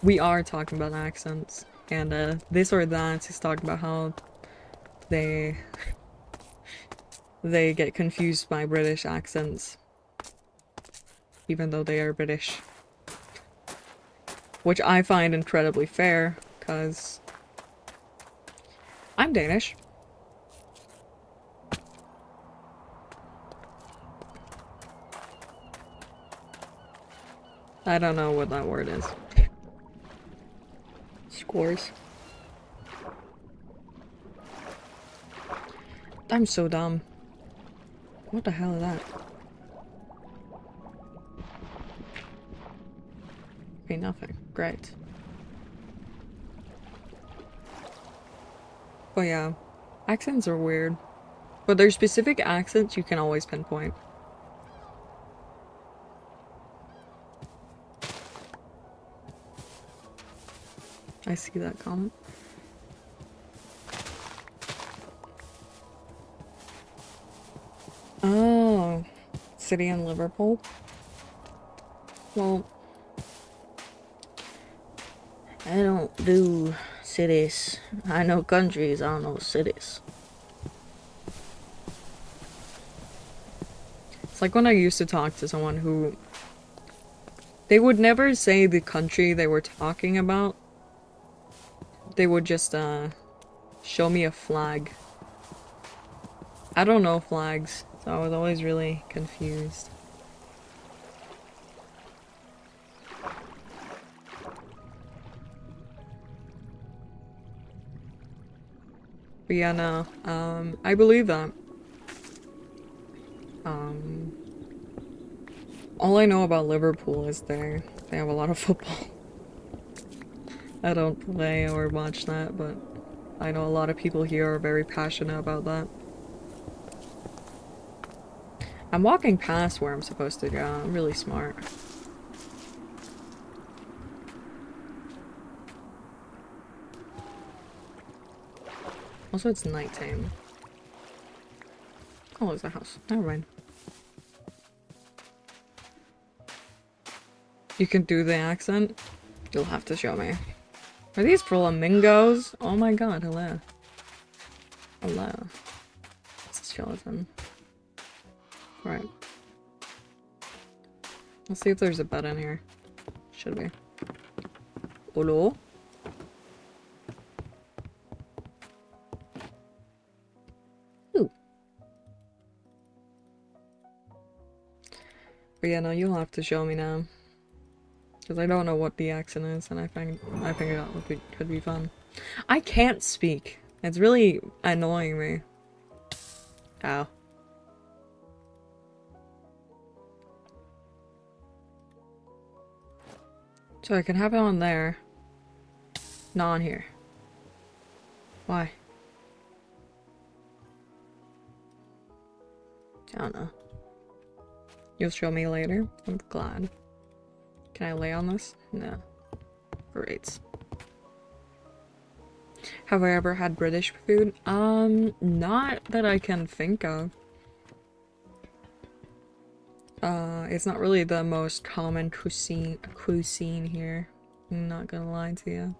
S1: We are talking about accents, and this or that is talking about how they get confused by British accents, even though they are British. Which I find incredibly fair, because I'm Danish. I don't know what that word is. Scores. I'm so dumb. What the hell is that? be nothing. Great. But yeah, accents are weird. But there's specific accents you can always pinpoint. I see that comment. Oh, city in Liverpool? Well, I don't do cities. I know countries, I don't know cities. It's like when I used to talk to someone who... They would never say the country they were talking about. They would just, show me a flag. I don't know flags, so I was always really confused. But yeah, no, I believe that. All I know about Liverpool is they have a lot of football. I don't play or watch that, but I know a lot of people here are very passionate about that. I'm walking past where I'm supposed to go. I'm really smart. Also, it's nighttime. Oh, there's a house. Never mind. You can do the accent? You'll have to show me. Are these flamingos? Oh my god, hello. Hello. It's a skeleton. Right. Let's see if there's a bed in here. Should be. Hello? Ooh. But yeah, no, you'll have to show me now. Because I don't know what the accent is, and I think that could be fun. I can't speak. It's really annoying me. Ow. So I can have it on there. Not on here. Why? I don't know. You'll show me later? I'm glad. Can I lay on this? No. Great. Have I ever had British food? Not that I can think of. It's not really the most common cuisine here. I'm not gonna lie to you.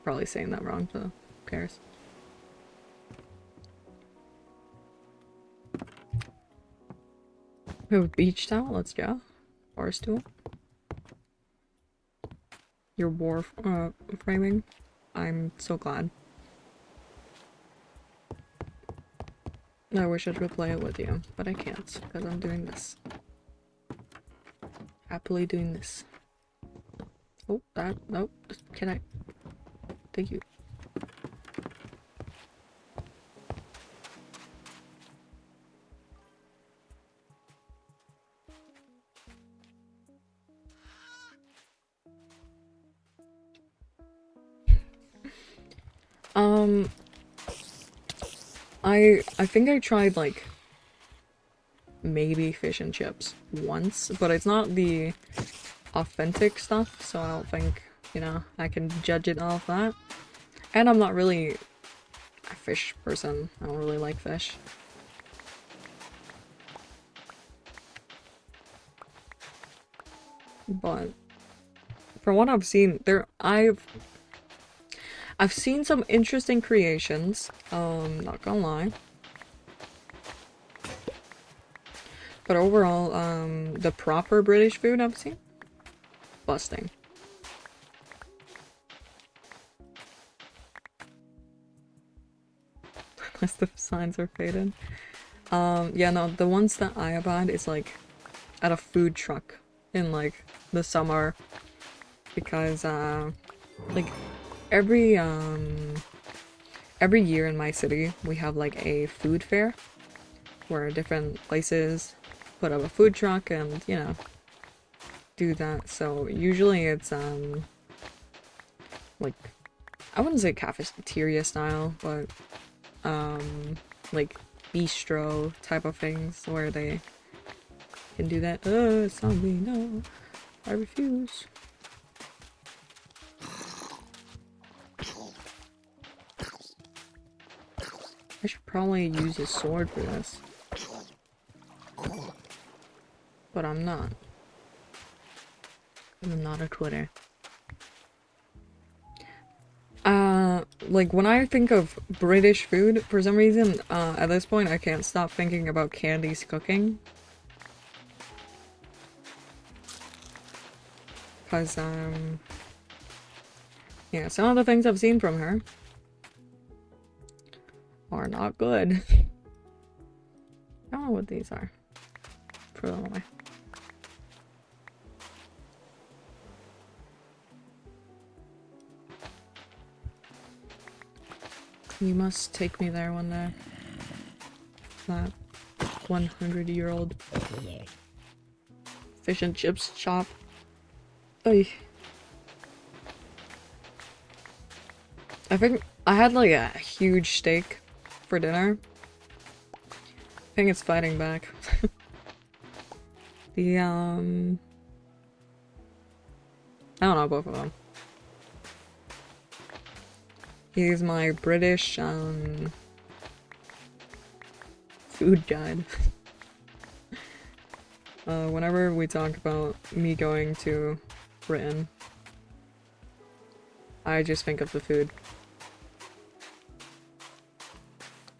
S1: Probably saying that wrong, so who cares? We have a beach towel, let's go. Forest tool. Your war framing. I'm so glad. I wish I could play it with you, but I can't because I'm doing this. Happily doing this. Oh, that, nope. Can I? Thank you. I think I tried like maybe fish and chips once, but it's not the authentic stuff, so I don't think, you know, I can judge it off that. And I'm not really a fish person. I don't really like fish. But from what I've seen, I've seen some interesting creations, not gonna lie. But overall, the proper British food I've seen, busting. Unless the signs are faded. Yeah, no, the ones that I have had is like at a food truck in like the summer, because like every year in my city we have like a food fair where different places put up a food truck, and you know, do that. So usually it's like, I wouldn't say cafeteria style, but like bistro type of things where they can do that. Zombie, no, I refuse. I should probably use a sword for this, but I'm not. I'm not a quitter. Like when I think of British food, for some reason, at this point I can't stop thinking about Candy's cooking. Cause, yeah, some of the things I've seen from her are not good. I don't know what these are. Throw them away. You must take me there one day. That 100-year-old fish and chips shop. Oy. I think I had like a huge steak for dinner. I think it's fighting back. The I don't know, both of them. He's my British food guide. Whenever we talk about me going to Britain, I just think of the food.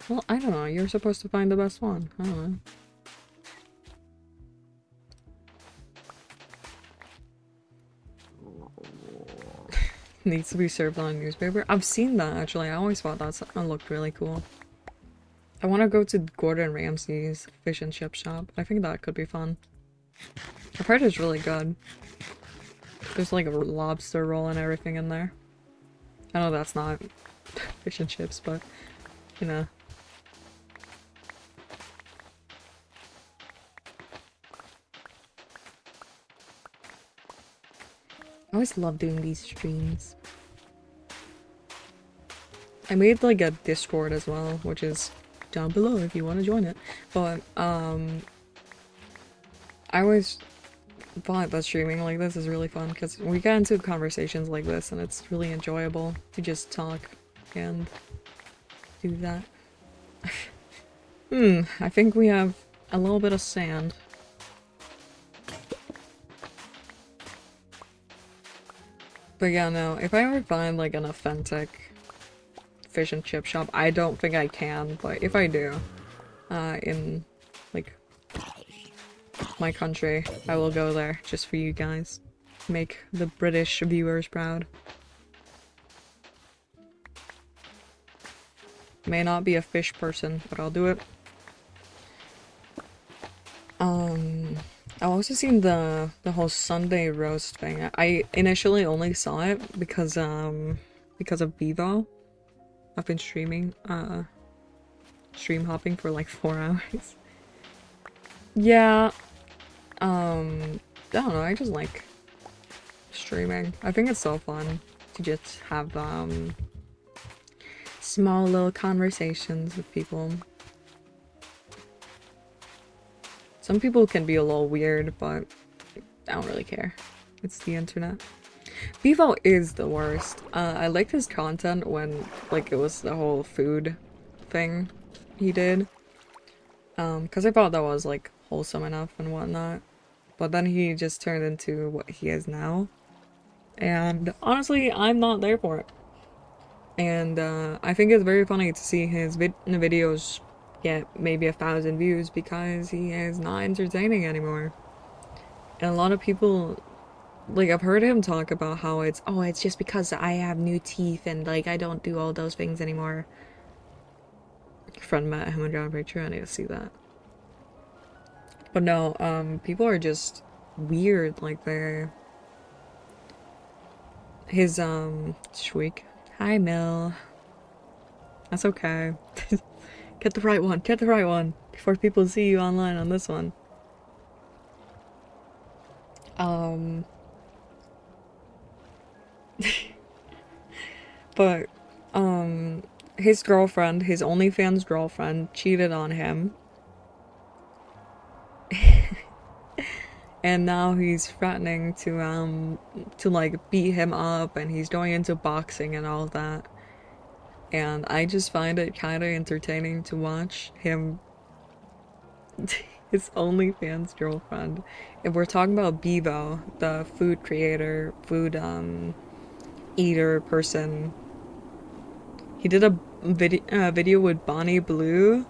S1: Well, I don't know, you're supposed to find the best one. I don't know. Needs to be served on a newspaper. I've seen that actually. I always thought that looked really cool. I want to go to Gordon Ramsay's fish and chip shop. I think that could be fun. I've heard it's really good. There's like a lobster roll and everything in there. I know that's not fish and chips, but you know. I always love doing these streams. I made like a Discord as well, which is down below if you want to join it. But I always thought that streaming like this is really fun because we get into conversations like this and it's really enjoyable to just talk and do that. I think we have a little bit of sand. But yeah, no, if I ever find like an authentic fish and chip shop, I don't think I can, but if I do, in like my country, I will go there just for you guys. Make the British viewers proud. May not be a fish person, but I'll do it. I've also seen the whole Sunday roast thing. I initially only saw it because of Vivo. I've been streaming, stream hopping for like 4 hours. Yeah, I don't know, I just like streaming. I think it's so fun to just have, small little conversations with people. Some people can be a little weird, but I don't really care. It's the internet. Bevo is the worst. I liked his content when, like, it was the whole food thing he did. Because I thought that was, like, wholesome enough and whatnot. But then he just turned into what he is now. And honestly, I'm not there for it. And I think it's very funny to see his videos get maybe 1,000 views because he is not entertaining anymore. And a lot of people, like, I've heard him talk about how it's just because I have new teeth and, like, I don't do all those things anymore. A friend met him on John Picture, I need to see that. But no, people are just weird, like, they're... His, Shweek. Hi, Mill. That's okay. Get the right one, get the right one, before people see you online on this one. Um, but, his girlfriend, his OnlyFans girlfriend, cheated on him. And now he's threatening to like beat him up, and he's going into boxing and all that. And I just find it kind of entertaining to watch him, his OnlyFans girlfriend. If we're talking about Bebo, the food creator, food, eater person, he did a video with Bonnie Blue.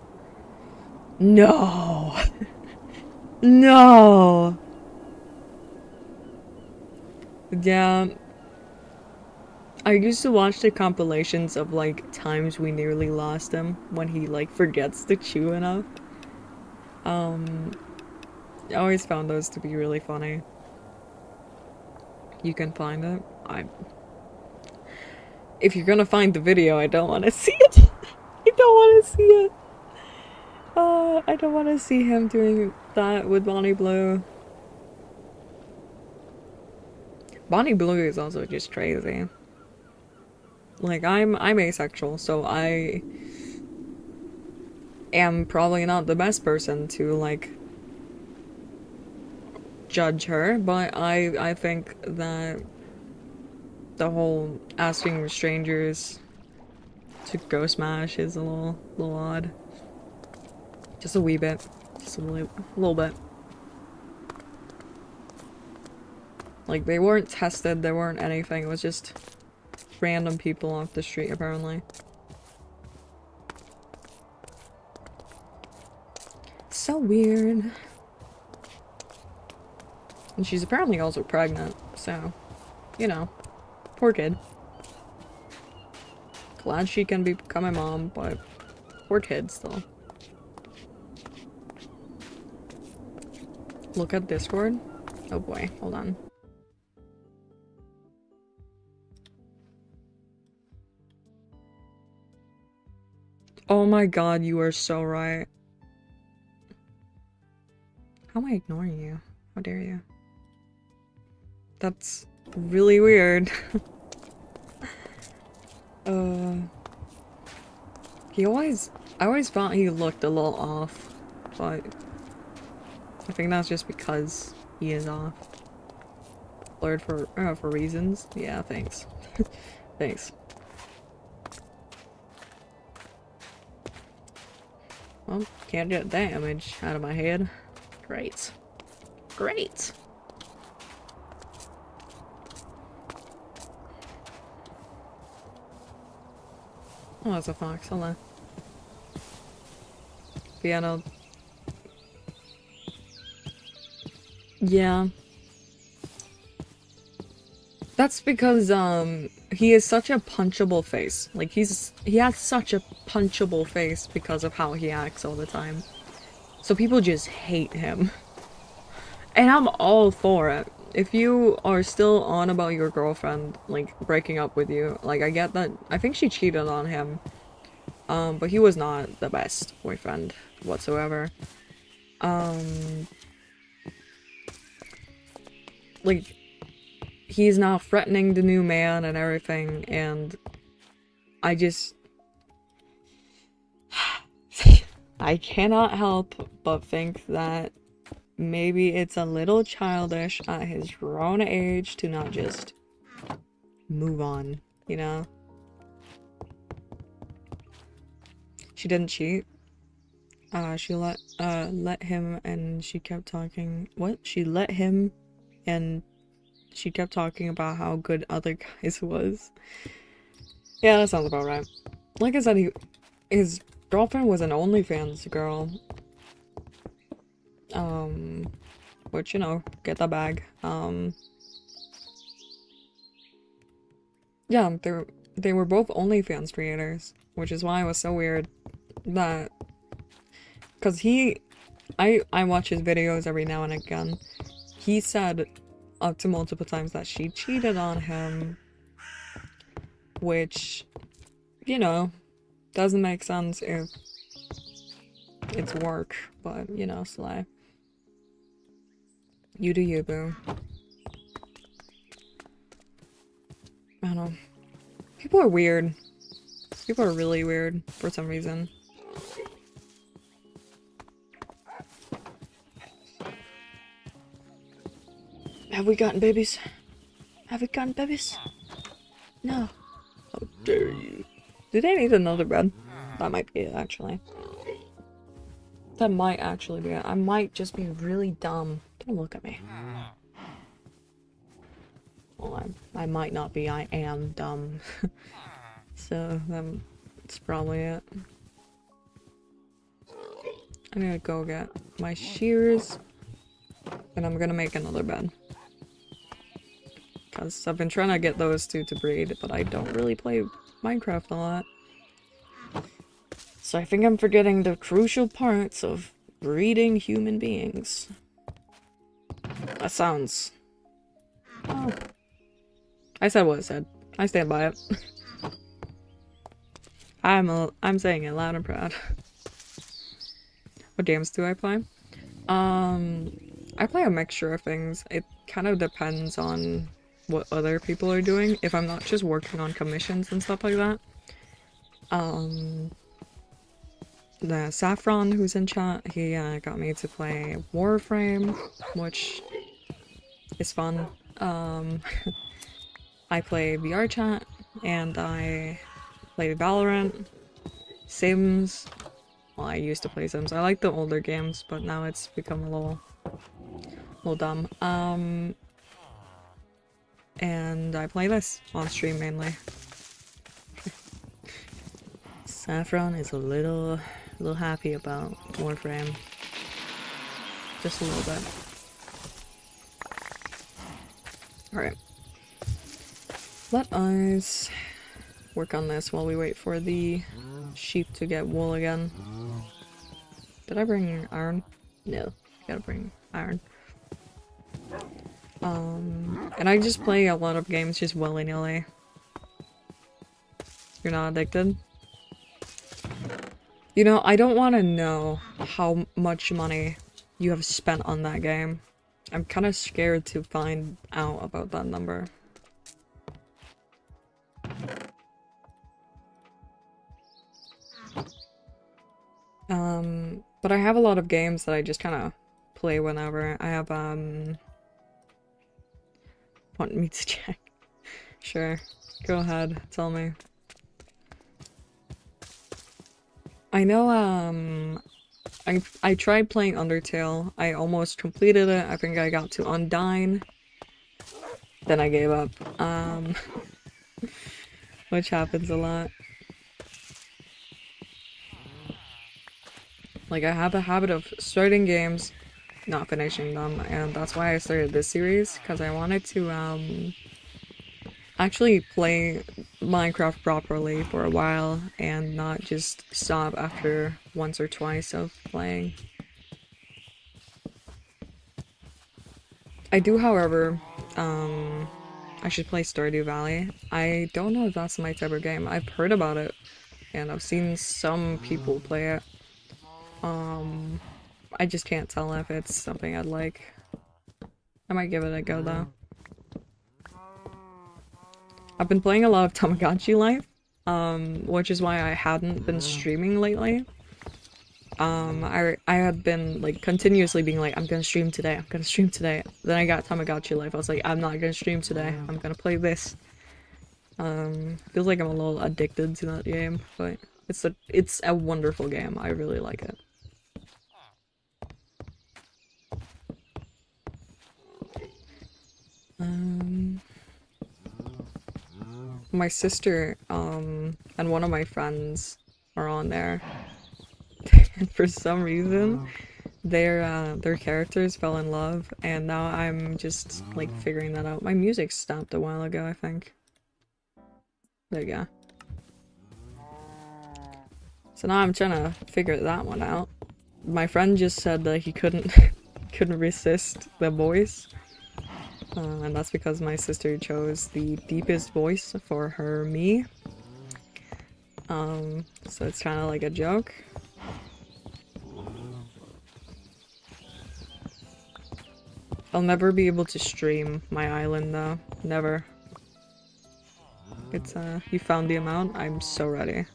S1: No! No! Yeah, I used to watch the compilations of like times we nearly lost him when he like forgets to chew enough. Um, I always found those to be really funny. You can find it. If you're gonna find the video, I don't want to see it. I don't want to see it. I don't want to see him doing that with Bonnie Blue. Bonnie Blue is also just crazy. Like I'm asexual, so I am probably not the best person to like judge her, but I think that the whole asking strangers to go smash is a little odd. Just a wee bit. Just a little bit. Like, they weren't tested, they weren't anything, it was just random people off the street, apparently. It's so weird. And she's apparently also pregnant, so, you know, poor kid. Glad she can become a mom, but poor kid still. Look at Discord. Oh boy, hold on. Oh my god, you are so right. How am I ignoring you? How dare you? That's really weird. I always thought he looked a little off, but I think that's just because he is off. Blurred for reasons? Yeah, thanks. Thanks. Well, can't get that image out of my head. Great. Great! Oh, that's a fox. Hello. Yeah, no. Yeah. That's because, he is such a punchable face. Like, he has such a punchable face because of how he acts all the time. So people just hate him. And I'm all for it. If you are still on about your girlfriend, like, breaking up with you, like, I get that. I think she cheated on him. But he was not the best boyfriend whatsoever. Like, he's now threatening the new man and everything, and I just... I cannot help but think that maybe it's a little childish at his grown age to not just move on, you know? She didn't cheat. She let him, and she kept talking. What? She let him, and she kept talking about how good other guys was. Yeah, that sounds about right. Like I said, his girlfriend was an OnlyFans girl. Which, you know, get the bag. Yeah, they were both OnlyFans creators, which is why it was so weird that, because I watch his videos every now and again. He said up to multiple times that she cheated on him, which, you know, doesn't make sense if it's work, but, you know, Sly. You do you, boo. I don't know. People are weird. People are really weird for some reason. Have we gotten babies? Have we gotten babies? No. How dare you? Do they need another bed? That might be it, actually. That might actually be it. I might just be really dumb. Don't look at me. Well, I might not be. I am dumb. So, that's probably it. I'm gonna go get my shears. And I'm gonna make another bed. Because I've been trying to get those two to breed, but I don't really play Minecraft a lot. So I think I'm forgetting the crucial parts of breeding human beings. That sounds... Oh. I said what I said. I stand by it. I'm saying it loud and proud. What games do I play? I play a mixture of things. It kind of depends on what other people are doing. If I'm not just working on commissions and stuff like that. The Saffron, who's in chat, he got me to play Warframe, which is fun. I play VR chat, and I play Valorant, Sims. Well, I used to play Sims. I like the older games, but now it's become a little dumb. And I play this on stream mainly. Saffron is a little happy about Warframe. Just a little bit. Alright. Let us work on this while we wait for the sheep to get wool again. Did I bring iron? No. Gotta bring iron. And I just play a lot of games just willy-nilly. You're not addicted? You know, I don't want to know how much money you have spent on that game. I'm kind of scared to find out about that number. But I have a lot of games that I just kind of play whenever. I have, want me to check? Sure. Go ahead. Tell me. I know, I tried playing Undertale. I almost completed it. I think I got to Undyne. Then I gave up. Which happens a lot. Like, I have a habit of starting games, not finishing them, and that's why I started this series, because I wanted to, actually play Minecraft properly for a while, and not just stop after once or twice of playing. I do, however, I should play Stardew Valley. I don't know if that's my type of game. I've heard about it, and I've seen some people play it. I just can't tell if it's something I'd like. I might give it a go though. I've been playing a lot of Tamagotchi Life, which is why I hadn't been streaming lately. I had been like continuously being like, I'm gonna stream today, I'm gonna stream today. Then I got Tamagotchi Life. I was like, I'm not gonna stream today, I'm gonna play this. Feels like I'm a little addicted to that game, but it's a wonderful game. I really like it. My sister, and one of my friends are on there. And for some reason, their characters fell in love, and now I'm just, like, figuring that out. My music stopped a while ago, I think. There you go. So now I'm trying to figure that one out. My friend just said that he couldn't resist the voice. And that's because my sister chose the deepest voice for her me. So it's kind of like a joke. I'll never be able to stream my island though. Never. It's, you found the amount? I'm so ready.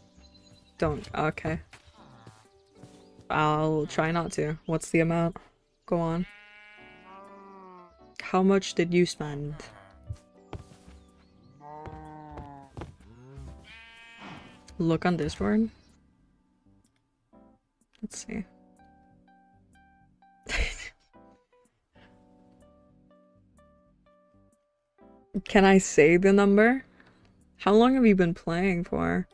S1: Don't. Okay. I'll try not to. What's the amount? Go on. How much did you spend? Look on Discord. Let's see. Can I say the number? How long have you been playing for?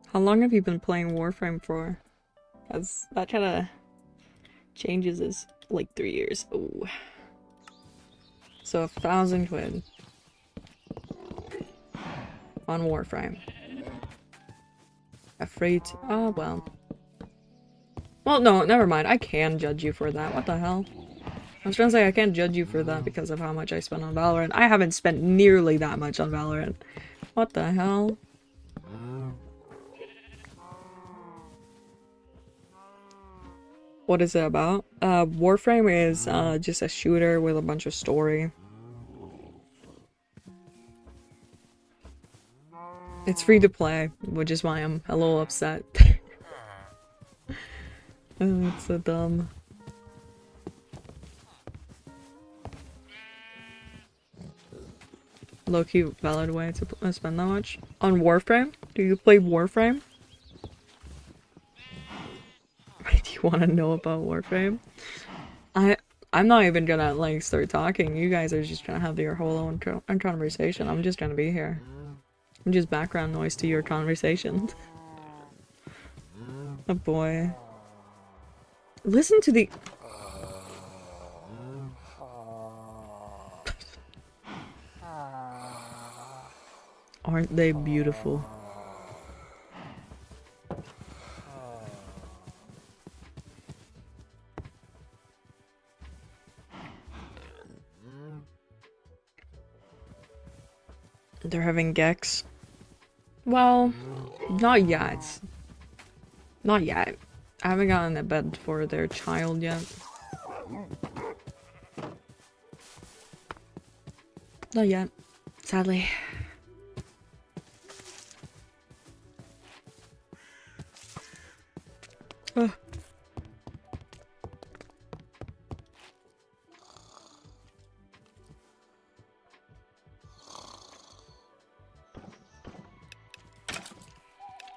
S1: How long have you been playing Warframe for? Because that kind of changes is like 3 years. Oh. So 1,000 quid on Warframe. Afraid to— oh well. Well, no, never mind. I can judge you for that. What the hell? I was trying to say I can't judge you for that because of how much I spent on Valorant. I haven't spent nearly that much on Valorant. What the hell? What is it about? Warframe is just a shooter with a bunch of story. It's free to play, which is why I'm a little upset. Oh, it's so dumb. Low-key valid way to spend that much. On Warframe? Do you play Warframe? Do you want to know about Warframe? I'm not even gonna like start talking. You guys are just gonna have your whole own conversation. I'm just gonna be here. I'm just background noise to your conversation. Oh boy. Listen to the— aren't they beautiful? They're having Gex. Well, not yet. Not yet. I haven't gotten a bed for their child yet. Not yet, sadly. Ugh.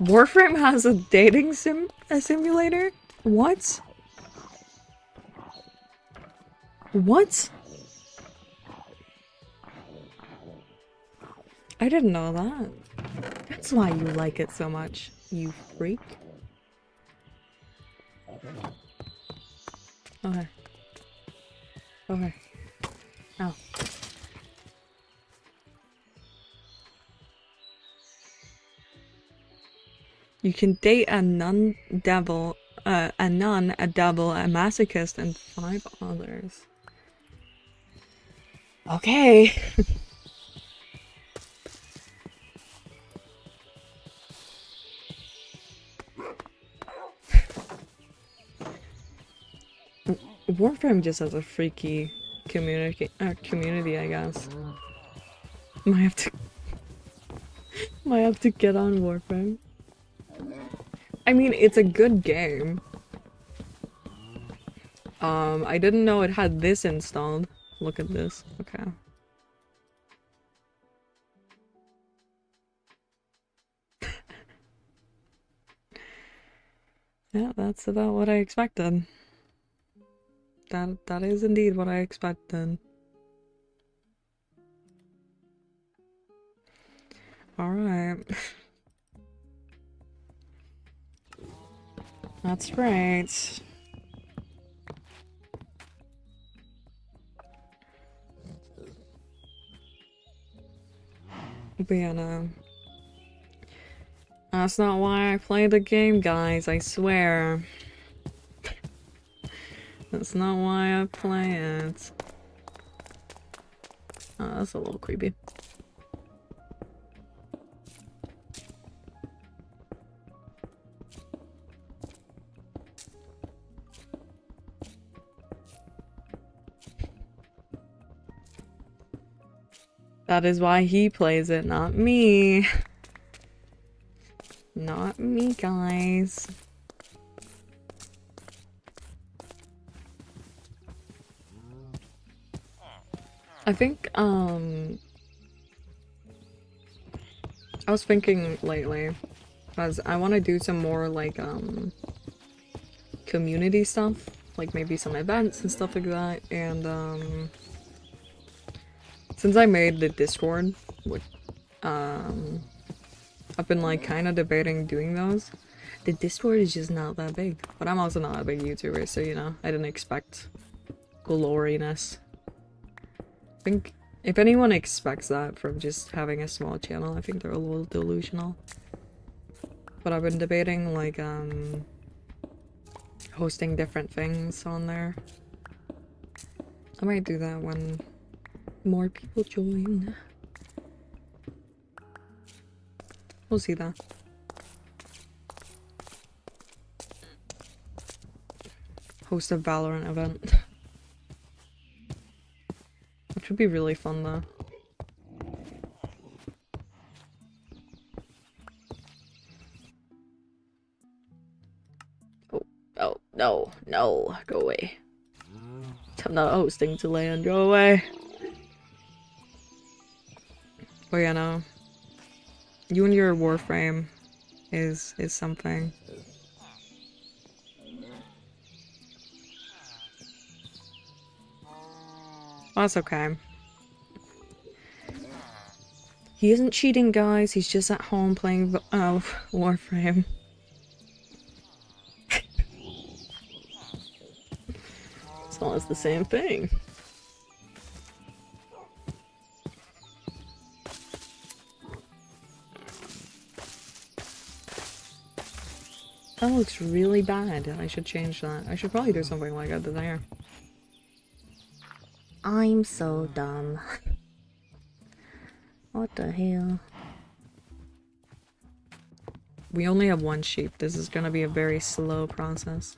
S1: Warframe has a dating simulator? What? What? I didn't know that. That's why you like it so much, you freak. Okay. Okay. Oh. You can date a nun-devil, a nun, a devil, a masochist, and 5 others. Okay. Warframe just has a freaky community, I guess. Might have to get on Warframe. I mean, it's a good game. I didn't know it had this installed. Look at this. Okay. Yeah, that's about what I expected. That is indeed what I expected. Alright. That's right. But yeah, no. That's not why I play the game, guys, I swear. That's not why I play it. Oh, that's a little creepy. That is why he plays it, not me. Not me, guys. I think, I was thinking lately, because I want to do some more, like, community stuff, like maybe some events and stuff like that, and, since I made the Discord, which, I've been, like, kind of debating doing those. The Discord is just not that big, but I'm also not a big YouTuber, so, you know, I didn't expect gloriness. I think if anyone expects that from just having a small channel, I think they're a little delusional. But I've been debating, like, hosting different things on there. I might do that when more people join. We'll see that. Host a Valorant event. Which would be really fun though. Oh, no, no, go away. I'm not hosting to land, go away. But yeah, no. You and your Warframe is something. Well, that's okay. He isn't cheating, guys. He's just at home playing Warframe. It's almost the same thing. That looks really bad. I should change that. I should probably do something like that there. I'm so dumb. What the hell? We only have one sheep. This is gonna be a very slow process.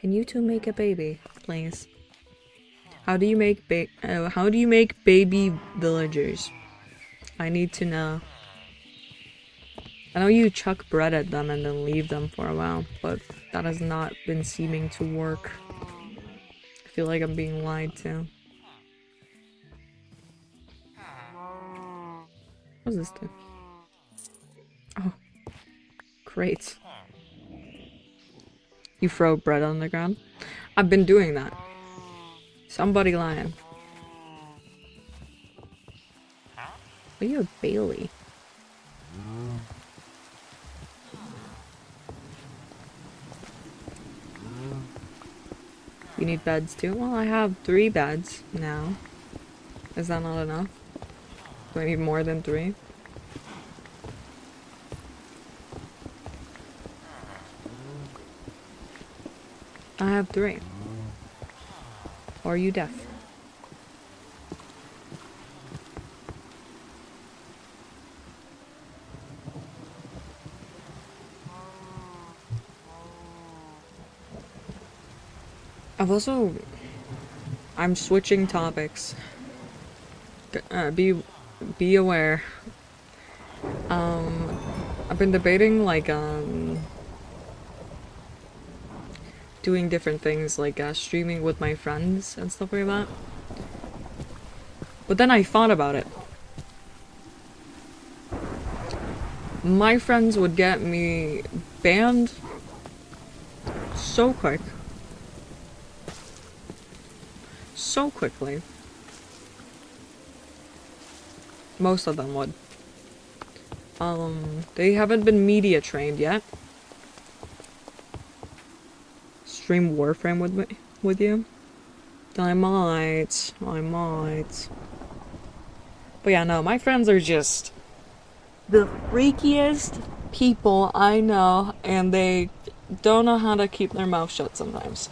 S1: Can you two make a baby, please? How do you make baby villagers? I need to know. I know you chuck bread at them and then leave them for a while, but that has not been seeming to work. I feel like I'm being lied to. What's this do? Oh. Great. You throw bread on the ground? I've been doing that. Somebody lying. Are you a Bailey? You need beds too? Well, I have 3 beds now. Is that not enough? Do I need more than 3? I have 3. Or are you deaf? I'm switching topics. Be aware. I've been debating, like, doing different things, like, streaming with my friends and stuff like that. But then I thought about it. My friends would get me banned so quick. So quickly. Most of them would. They haven't been media trained yet. Stream Warframe with you? I might. But yeah, no, my friends are just the freakiest people I know, and they don't know how to keep their mouth shut sometimes.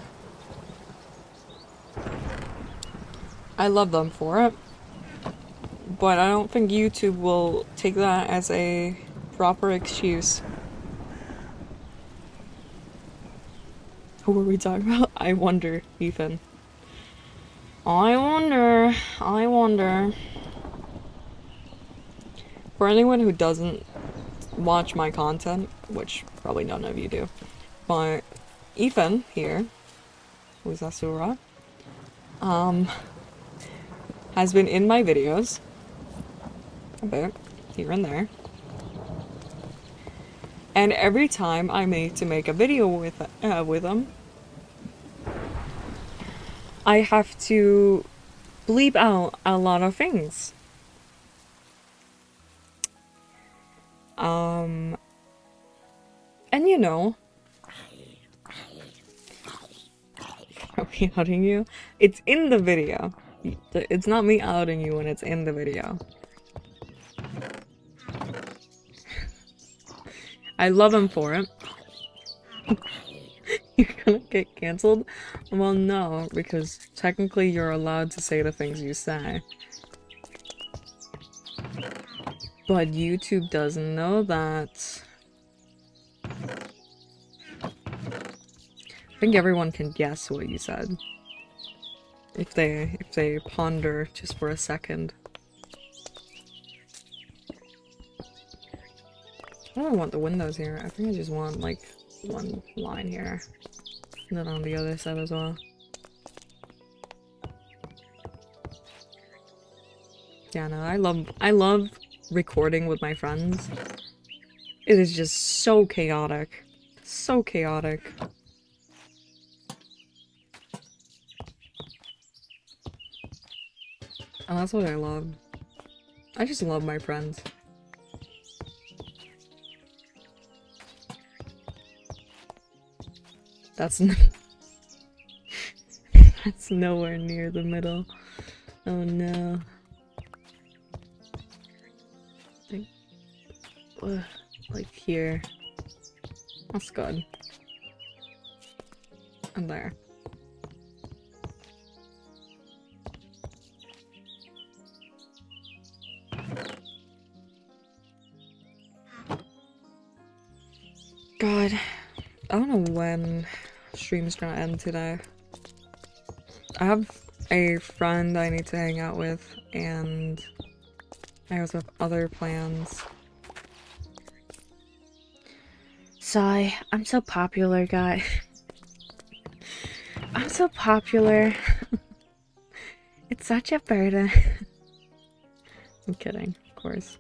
S1: I love them for it, but I don't think YouTube will take that as a proper excuse. Who were we talking about? I wonder, Ethan. I wonder. I wonder. For anyone who doesn't watch my content, which probably none of you do, but Ethan here, who's Asura, um, has been in my videos a bit, here and there. And every time I make to make a video with him, I have to bleep out a lot of things. And you know, are we outing you? It's in the video. It's not me outing you when it's in the video. I love him for it. You're gonna get cancelled? Well, no, because technically you're allowed to say the things you say. But YouTube doesn't know that. I think everyone can guess what you said. If they ponder just for a second. I don't want the windows here. I think I just want like one line here. And then on the other side as well. Yeah, no, I love recording with my friends. It is just so chaotic. So chaotic. And that's what I love. I just love my friends. That's that's nowhere near the middle. Oh no. Like here. That's good. And there. God, I don't know when stream's gonna end today. I have a friend I need to hang out with, and I also have other plans. Sigh, I'm so popular, guy. I'm so popular. It's such a burden. I'm kidding, of course.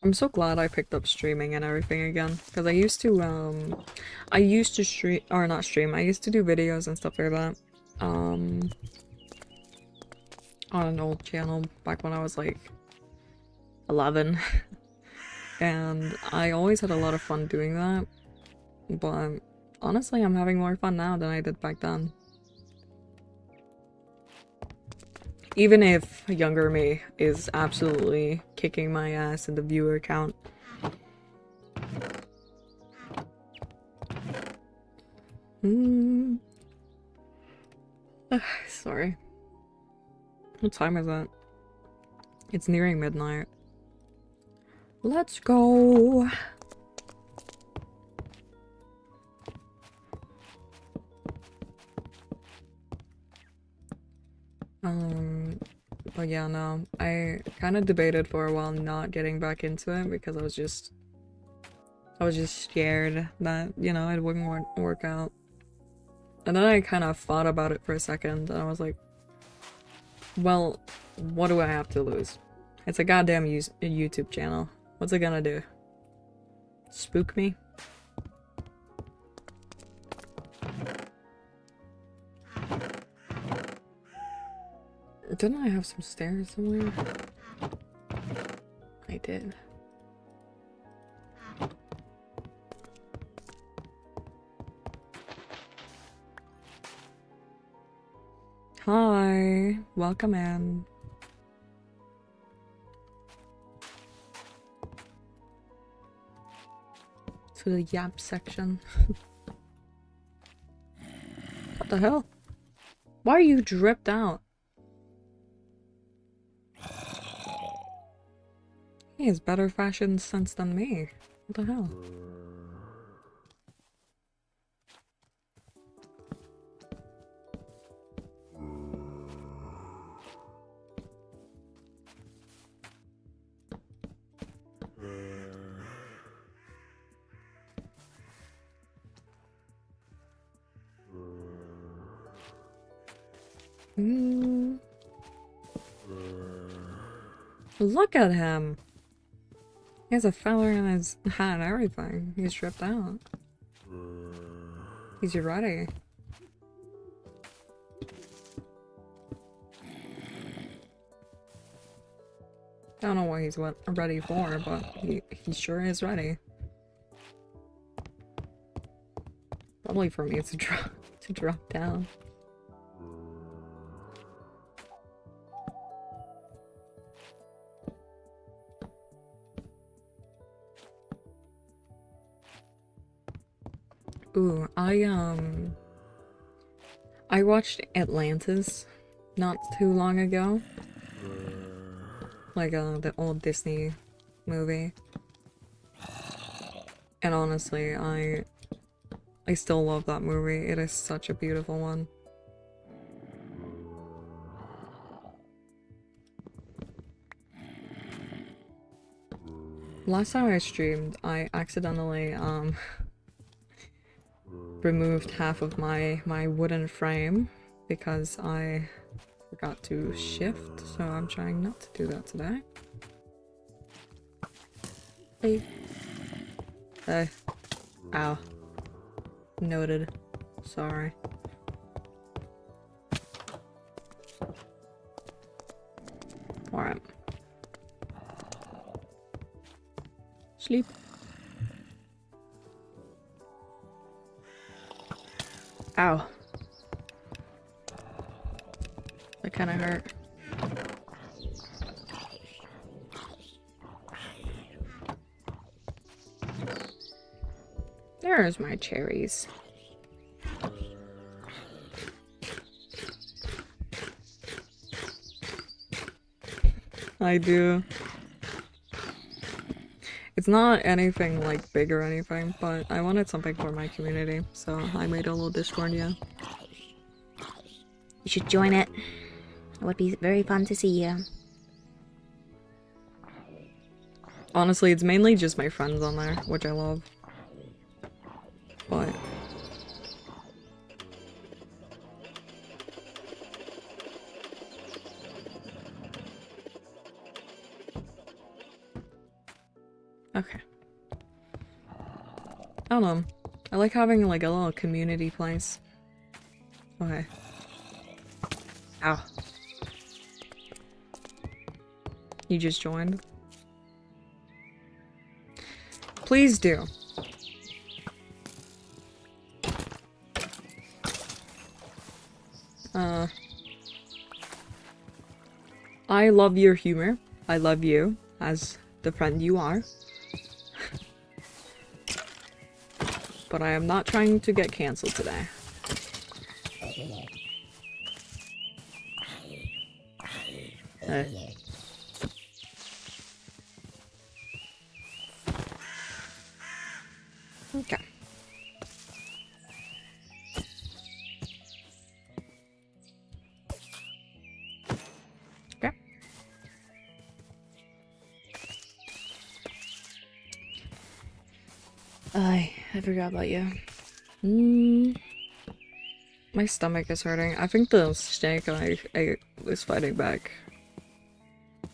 S1: I'm so glad I picked up streaming and everything again, because I used to stream, or not stream, I used to do videos and stuff like that, on an old channel back when I was like 11, and I always had a lot of fun doing that, but honestly I'm having more fun now than I did back then. Even if younger me is absolutely kicking my ass in the viewer count. Sorry. What time is it? It's nearing midnight. Let's go! But yeah, no, I kind of debated for a while not getting back into it because I was just scared that, you know, it wouldn't work out. And then I kind of thought about it for a second, and I was like, well, what do I have to lose? It's a goddamn YouTube channel. What's it gonna do? Spook me? Didn't I have some stairs somewhere? I did. Hi, welcome in. To the yap section. What the hell? Why are you dripped out? He has better fashion sense than me. What the hell? Look at him! He has a feather in his hat and everything. He's stripped out. He's ready. I don't know what he's ready for, but he sure is ready. Probably for me to drop down. Ooh, I watched Atlantis not too long ago. Like, the old Disney movie. And honestly, I still love that movie. It is such a beautiful one. Last time I streamed, I accidentally, removed half of my wooden frame because I forgot to shift, so I'm trying not to do that today. Hey. Hey. Ow. Noted. Sorry. Alright. Sleep. Ow. That kinda hurt. There's my cherries. I do. It's not anything like big or anything, but I wanted something for my community, so I made a little Discord, yeah.
S2: You should join it. It would be very fun to see you.
S1: Honestly, it's mainly just my friends on there, which I love. But okay. I don't know. I like having like a little community place. Okay. Ow. You just joined? Please do. I love your humor. I love you as the friend you are. But I am not trying to get canceled today. Okay. Okay. I forgot about you. My stomach is hurting. I think the snake I ate is fighting back. I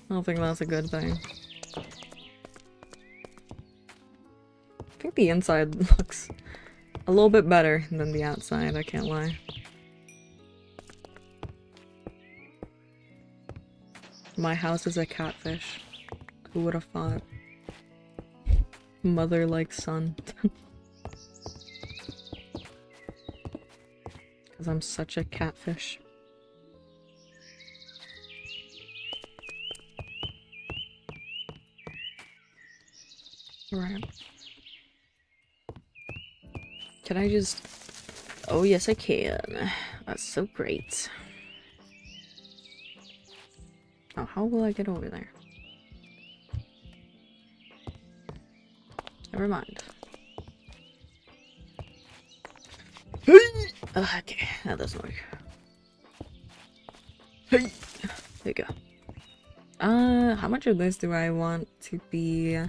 S1: don't think that's a good thing. I think the inside looks a little bit better than the outside, I can't lie. My house is a catfish. Who would have thought? Mother like son. Because I'm such a catfish. Right. Can I just... Oh yes I can. That's so great. Oh, how will I get over there? Never mind. Okay, that doesn't work. There you go. How much of this do I want to be?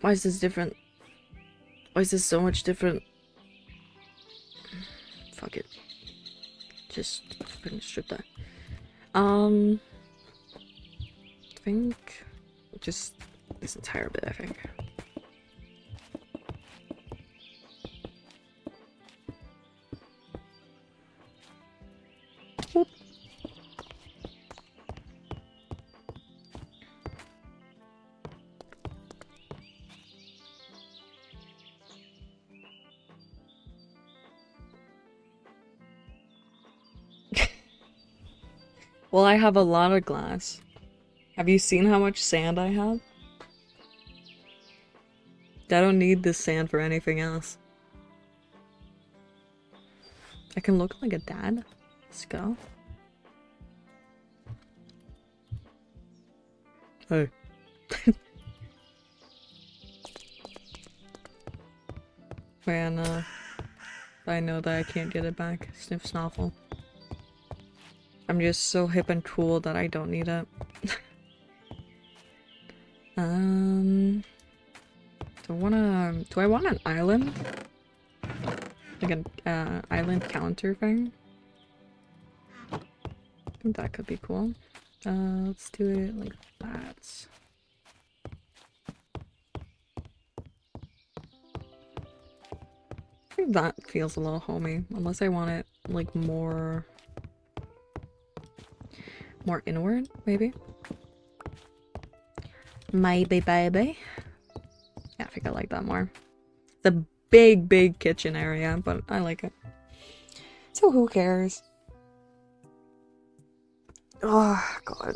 S1: Why is this different? Why is this so much different? Fuck it. Just fucking strip that. I think just this entire bit, I think. Whoop. Well, I have a lot of glass. Have you seen how much sand I have? I don't need this sand for anything else. I can look like a dad. Let's go. Hey. Man, I know that I can't get it back. Sniff snoffle. I'm just so hip and cool that I don't need it. Do I want an island? Like an island counter thing? I think that could be cool. Let's do it like that. I think that feels a little homey, unless I want it like more inward, maybe? Maybe, baby. Yeah, I think I like that more. It's a big kitchen area, but I like it. So who cares? Oh, God.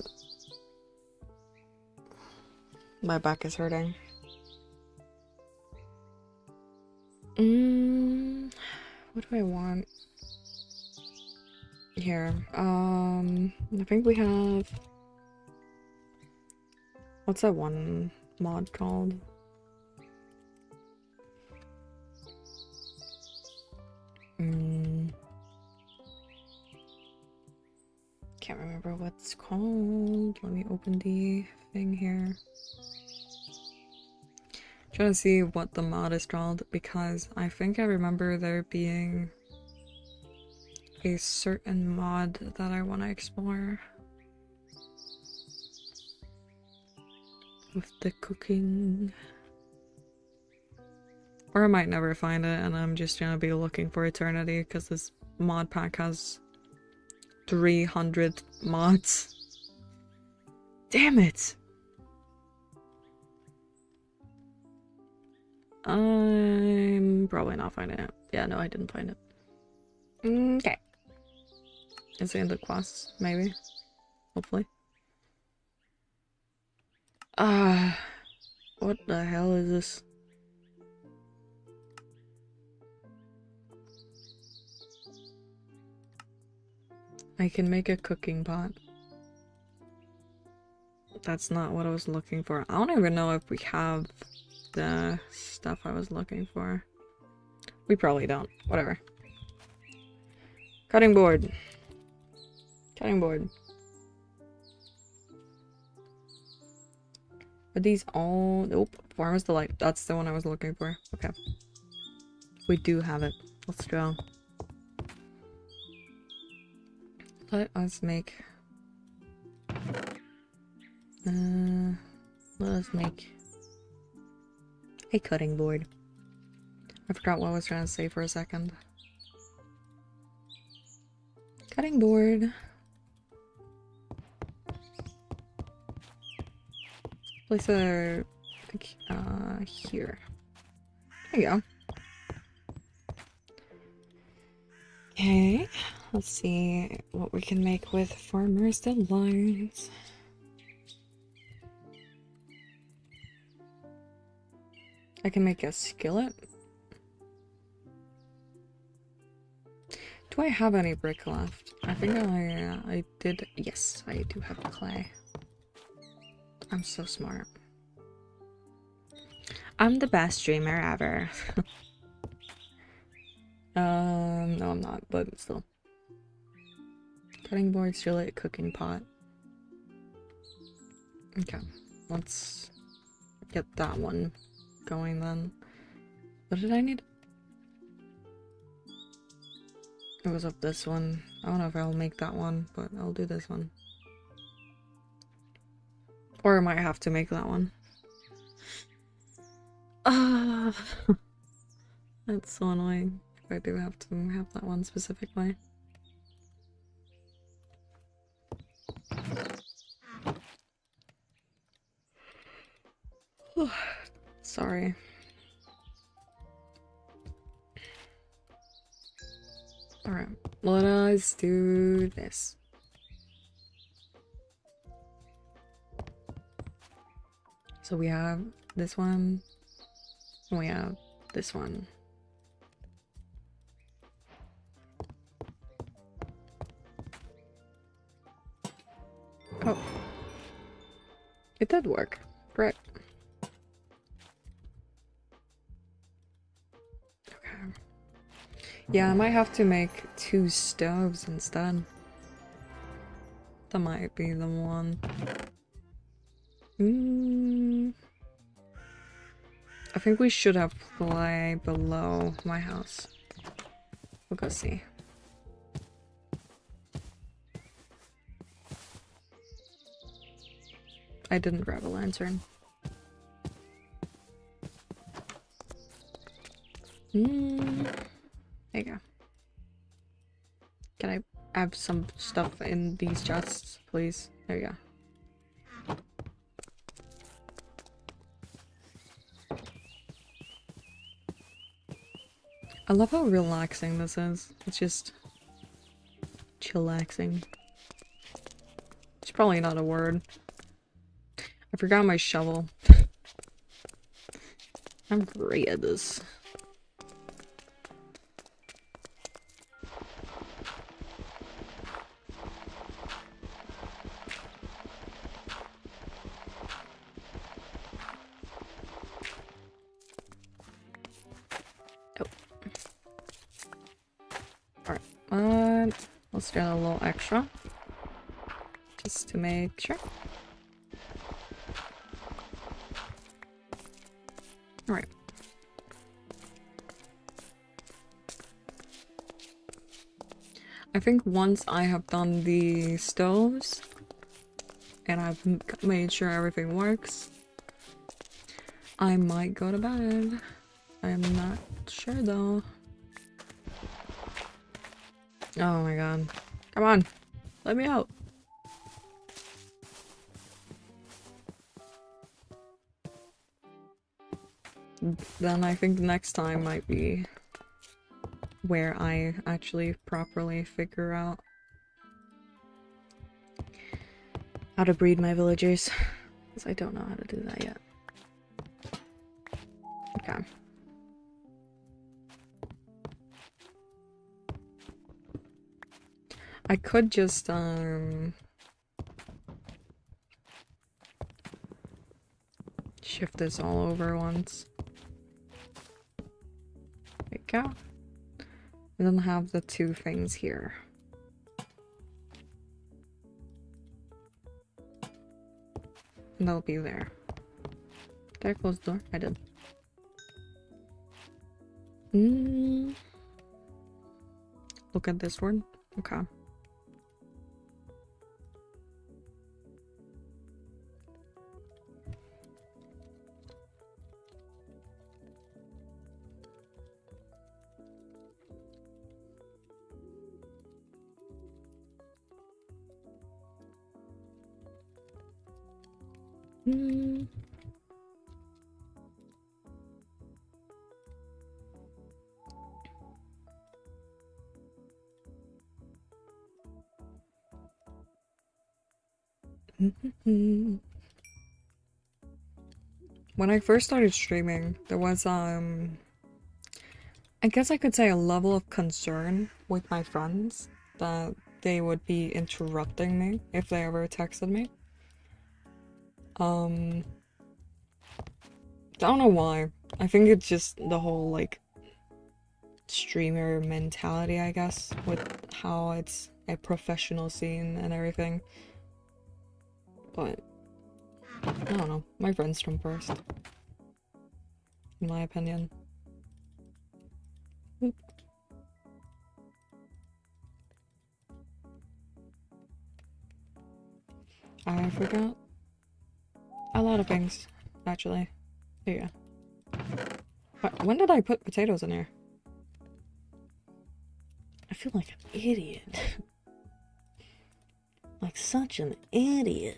S1: My back is hurting. What do I want? Here, I think we have... What's that one mod called? Can't remember what it's called. Let me open the thing here. Trying to see what the mod is called because I think I remember there being a certain mod that I want to explore with the cooking. Or I might never find it and I'm just gonna be looking for eternity because this mod pack has 300 mods. Damn it! I'm probably not finding it. Yeah, no, I didn't find it. Okay. Is it in the quests? Maybe. Hopefully. What the hell is this? I can make a cooking pot. That's not what I was looking for. I don't even know if we have the stuff I was looking for. We probably don't. Whatever. Cutting board. Cutting board. Are these all... Nope. Farmer's Delight. That's the one I was looking for. Okay. We do have it. Let's go. Let us make... let us make a cutting board. I forgot what I was trying to say for a second. Cutting board. Place it here. There you go. Okay, let's see what we can make with Farmer's Delight. I can make a skillet. Do I have any brick left? I think I did. Yes, I do have clay. I'm so smart.
S2: I'm the best streamer ever.
S1: No, I'm not, but still. Cutting board, skillet, cooking pot. Okay, let's get that one going then. What did I need? It was up this one. I don't know if I'll make that one, but I'll do this one. Or I might have to make that one. Ah, that's so annoying. If I do have to have that one specifically. Sorry. Alright, let us do this. So we have this one, and we have this one. Oh. It did work. Great. Okay. Yeah, I might have to make 2 stoves instead. That might be the one. I think we should have clay below my house. We'll go see. I didn't grab a lantern. There you go. Can I have some stuff in these chests, please? There you go. I love how relaxing this is. It's just chillaxing. It's probably not a word. I forgot my shovel. I'm great at this. Let's do a little extra. Just to make sure. Alright. I think once I have done the stoves, and I've made sure everything works, I might go to bed. I'm not sure though. Oh my god. Come on. Let me out. Then I think the next time might be where I actually properly figure out how to breed my villagers. Because I don't know how to do that yet. Okay. I could just, shift this all over once. There you go. And then have the 2 things here. And they'll be there. Did I close the door? I did. Look at this one. Okay. when I first started streaming, there was I guess I could say a level of concern with my friends that they would be interrupting me if they ever texted me. I don't know why. I think it's just the whole like streamer mentality, I guess, with how it's a professional scene and everything. But I don't know. My friends come first, in my opinion. Oop. I forgot a lot of things, actually. Here you go. When did I put potatoes in here? I feel like an idiot. Like such an idiot.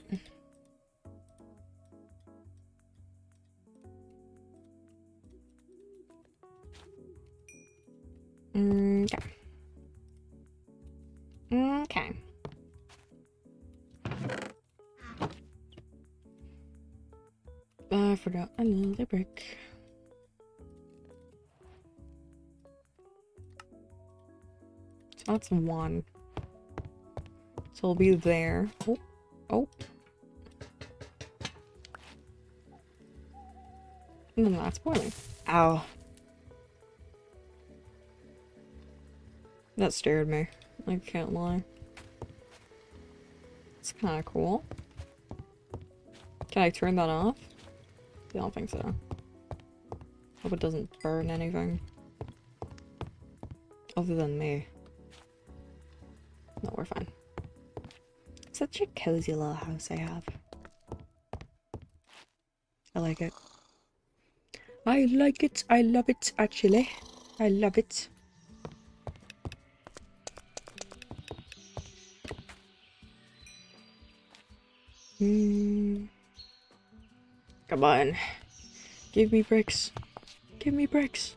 S1: Okay. Okay. I forgot another brick. So that's one. So it'll be there. Oh. Oh. And then that's boiling. Ow. That scared me. I can't lie. It's kind of cool. Can I turn that off? I don't think so. Hope it doesn't burn anything. Other than me. No, we're fine. Such a cozy little house I have. I like it. I like it. I love it, actually. I love it. Come on. Give me bricks. Give me bricks.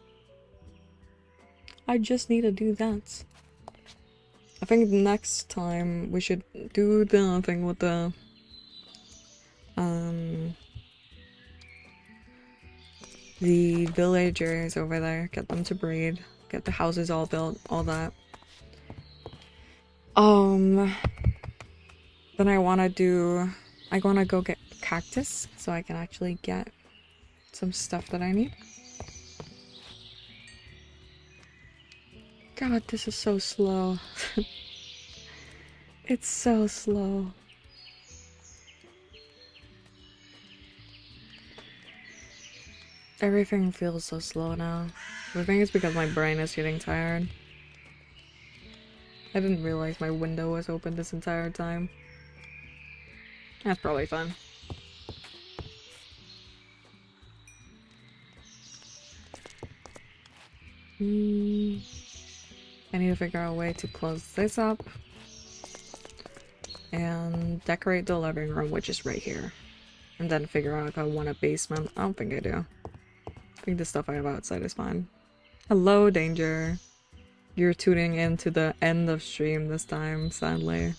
S1: I just need to do that. I think next time we should do the thing with the villagers over there. Get them to breed. Get the houses all built. All that. Then I wanna go get cactus so I can actually get some stuff that I need. God, this is so slow. It's so slow. Everything feels so slow now. I think it's because my brain is getting tired. I didn't realize my window was open this entire time. That's probably fun. I need to figure out a way to close this up and decorate the living room, which is right here. And then figure out if I want a basement. I don't think I do. I think the stuff I have outside is fine. Hello, Danger. You're tuning in to the end of stream this time, sadly.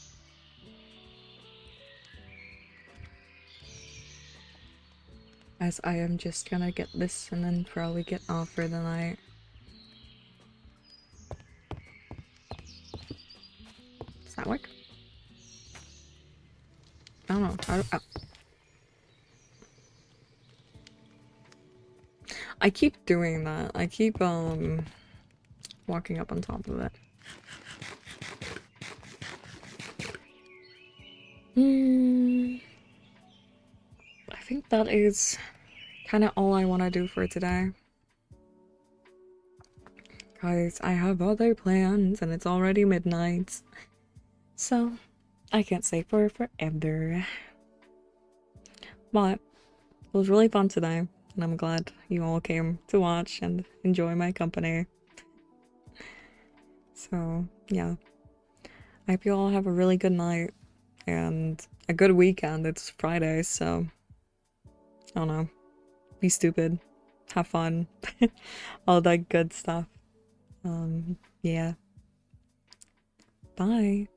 S1: As I am just gonna get this and then probably get off for the night. Does that work? I don't know. How do, I keep doing that. I keep walking up on top of it. I think that is kind of all I want to do for today. Guys, I have other plans and it's already midnight. So, I can't stay for forever. But, it was really fun today. And I'm glad you all came to watch and enjoy my company. So, yeah. I hope you all have a really good night and a good weekend. It's Friday, so I don't know. Be stupid. Have fun. All that good stuff. Yeah. Bye.